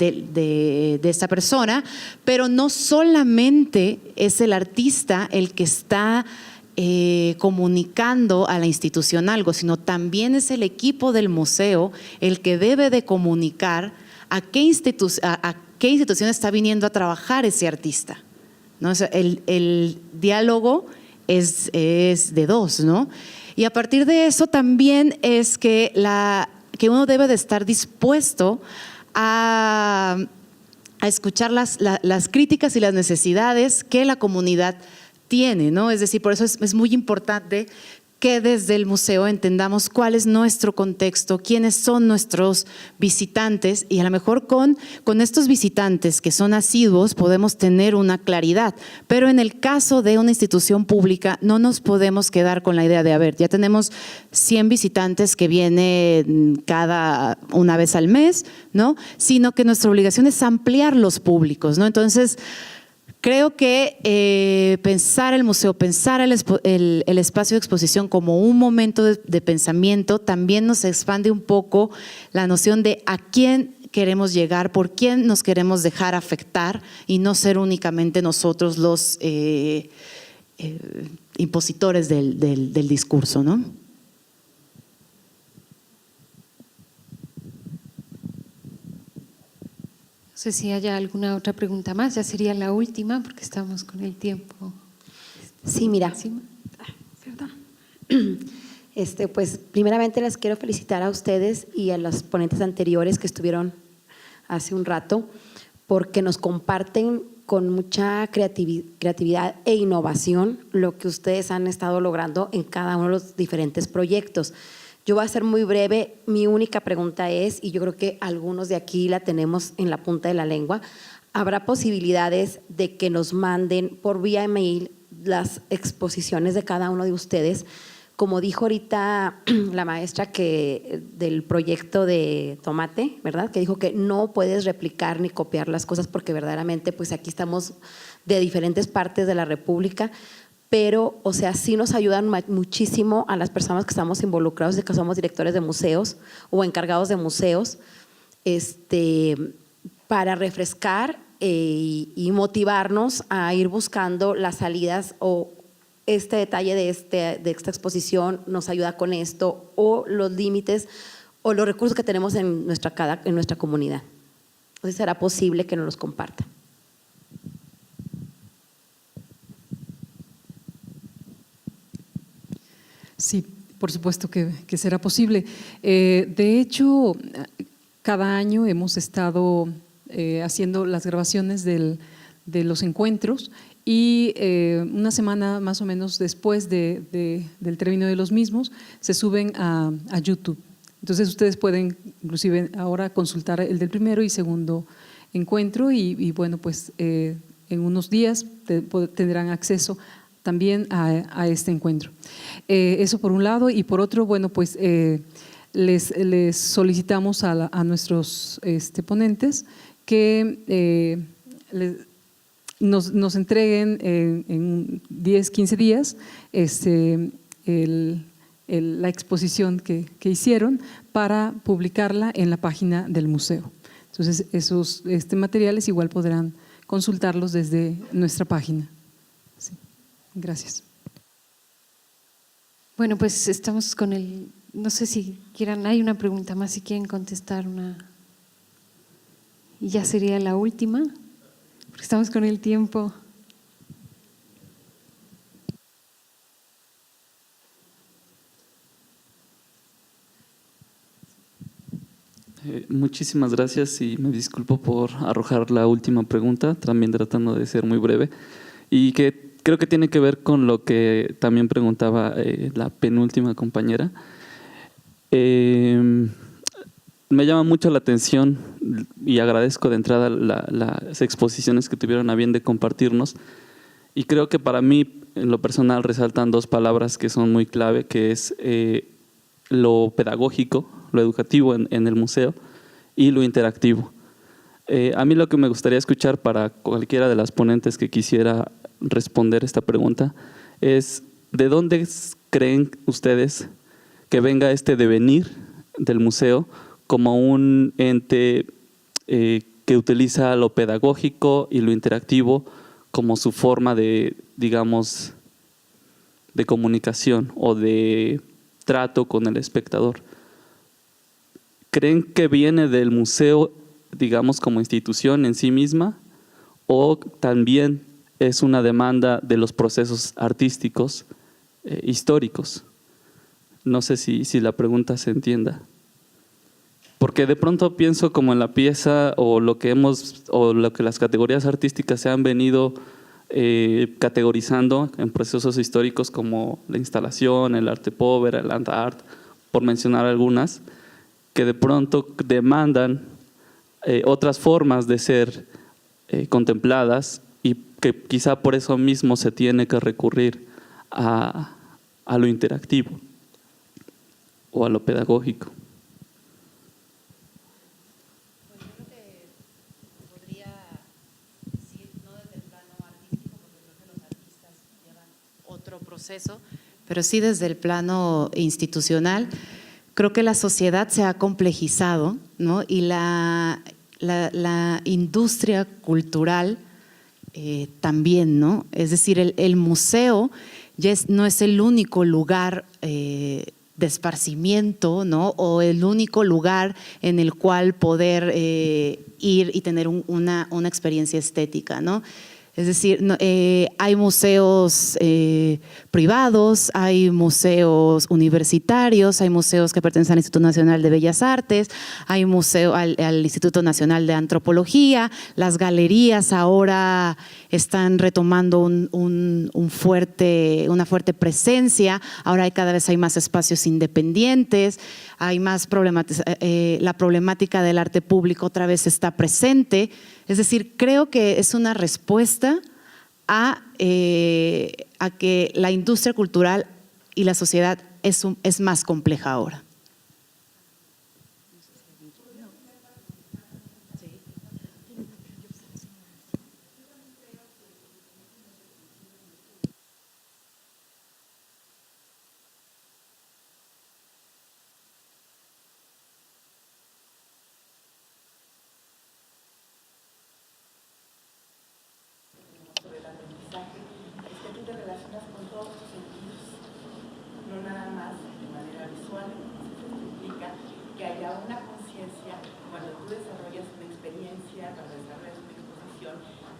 esta persona, pero no solamente es el artista el que está comunicando a la institución algo, sino también es el equipo del museo el que debe de comunicar a qué institución está viniendo a trabajar ese artista, ¿no? O sea, el diálogo es de dos, ¿no? Y a partir de eso también es que uno debe de estar dispuesto a escuchar las críticas y las necesidades que la comunidad tiene, ¿no? Es decir, por eso es muy importante que desde el museo entendamos cuál es nuestro contexto, quiénes son nuestros visitantes, y a lo mejor con estos visitantes que son asiduos podemos tener una claridad, pero en el caso de una institución pública no nos podemos quedar con la idea de, a ver, ya tenemos 100 visitantes que vienen cada una vez al mes, ¿no? Sino que nuestra obligación es ampliar los públicos, ¿no? Entonces, creo que pensar el museo, pensar el espacio de exposición como un momento de pensamiento también nos expande un poco la noción de a quién queremos llegar, por quién nos queremos dejar afectar y no ser únicamente nosotros los impositores del discurso, ¿no? No sé si haya alguna otra pregunta más, ya sería la última porque estamos con el tiempo. Sí, mira. encima. Perdón. Pues primeramente les quiero felicitar a ustedes y a los ponentes anteriores que estuvieron hace un rato, porque nos comparten con mucha creatividad e innovación lo que ustedes han estado logrando en cada uno de los diferentes proyectos. Yo voy a ser muy breve, mi única pregunta es, y yo creo que algunos de aquí la tenemos en la punta de la lengua, ¿habrá posibilidades de que nos manden por vía email las exposiciones de cada uno de ustedes? Como dijo ahorita la maestra que del proyecto de Tomate, ¿verdad? Que dijo que no puedes replicar ni copiar las cosas porque verdaderamente pues aquí estamos de diferentes partes de la República, pero, o sea, sí nos ayudan muchísimo a las personas que estamos involucrados, que somos directores de museos o encargados de museos, para refrescar y motivarnos a ir buscando las salidas o este detalle de esta exposición nos ayuda con esto, o los límites o los recursos que tenemos en nuestra comunidad. Entonces, ¿será posible que nos los compartan? Sí, por supuesto que será posible. De hecho, cada año hemos estado haciendo las grabaciones de los encuentros y una semana más o menos después del término de los mismos se suben a YouTube. Entonces ustedes pueden inclusive ahora consultar el del primero y segundo encuentro y bueno, pues en unos días tendrán acceso también a este encuentro. Eso por un lado, y por otro, bueno, pues les solicitamos a nuestros ponentes que nos entreguen en 10, 15 días la exposición que hicieron para publicarla en la página del museo. Entonces, esos materiales igual podrán consultarlos desde nuestra página. Sí. Gracias. Bueno, pues estamos con no sé si quieran, hay una pregunta más, si quieren contestar una. Y ya sería la última, porque estamos con el tiempo. Muchísimas gracias y me disculpo por arrojar la última pregunta, también tratando de ser muy breve, y que creo que tiene que ver con lo que también preguntaba la penúltima compañera. Me llama mucho la atención y agradezco de entrada las exposiciones que tuvieron a bien de compartirnos, y creo que para mí en lo personal resaltan dos palabras que son muy clave, que es lo pedagógico, lo educativo en el museo, y lo interactivo. A mí lo que me gustaría escuchar para cualquiera de las ponentes que quisiera responder esta pregunta es ¿de dónde creen ustedes que venga este devenir del museo como un ente que utiliza lo pedagógico y lo interactivo como su forma de, digamos, de comunicación o de trato con el espectador? ¿Creen que viene del museo, digamos, como institución en sí misma, o también es una demanda de los procesos artísticos históricos? No sé si la pregunta se entienda. Porque de pronto pienso como en la pieza o lo que las categorías artísticas se han venido categorizando en procesos históricos como la instalación, el arte povera, el land art, por mencionar algunas, que de pronto demandan otras formas de ser contempladas y que quizá por eso mismo se tiene que recurrir a lo interactivo o a lo pedagógico. Proceso, pero sí desde el plano institucional. Creo que la sociedad se ha complejizado, ¿no? Y la industria cultural también, ¿no? Es decir, el museo ya no es el único lugar de esparcimiento, ¿no? O el único lugar en el cual poder ir y tener una experiencia estética, ¿no? Es decir, hay museos privados, hay museos universitarios, hay museos que pertenecen al Instituto Nacional de Bellas Artes, hay museo al Instituto Nacional de Antropología, las galerías ahora están retomando una fuerte presencia, ahora cada vez hay más espacios independientes, hay más la problemática del arte público otra vez está presente. Es decir, creo que es una respuesta a que la industria cultural y la sociedad es más compleja ahora.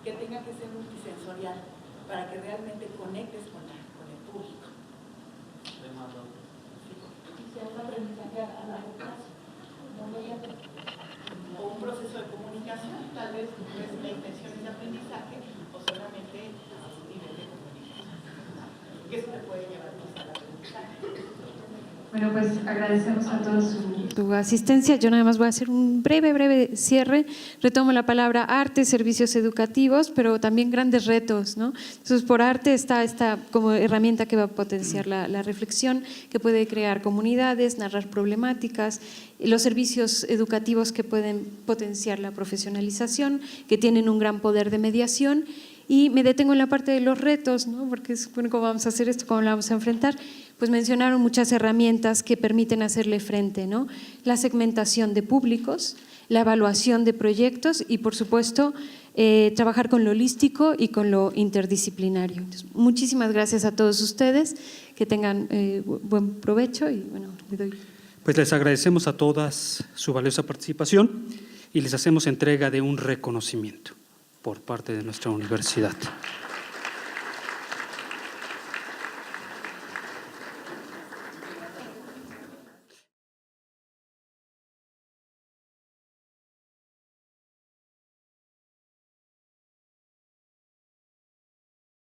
Que tenga que ser multisensorial para que realmente conectes con el público. Sea un aprendizaje a largo plazo, no inmediato. O un proceso de comunicación, tal vez no es la intención de aprendizaje o solamente a un nivel de comunicación. Que eso te puede llevar al aprendizaje. Bueno, pues agradecemos a todos su asistencia. Yo nada más voy a hacer un breve cierre. Retomo la palabra arte, servicios educativos, pero también grandes retos, ¿no? Entonces, por arte está esta como herramienta que va a potenciar la reflexión, que puede crear comunidades, narrar problemáticas, los servicios educativos que pueden potenciar la profesionalización, que tienen un gran poder de mediación. Y me detengo en la parte de los retos, ¿no? Porque bueno, ¿cómo vamos a hacer esto? ¿Cómo lo vamos a enfrentar? Pues mencionaron muchas herramientas que permiten hacerle frente, ¿no? La segmentación de públicos, la evaluación de proyectos y, por supuesto, trabajar con lo holístico y con lo interdisciplinario. Entonces, muchísimas gracias a todos ustedes, que tengan buen provecho y bueno, le doy. Pues les agradecemos a todas su valiosa participación y les hacemos entrega de un reconocimiento por parte de nuestra universidad.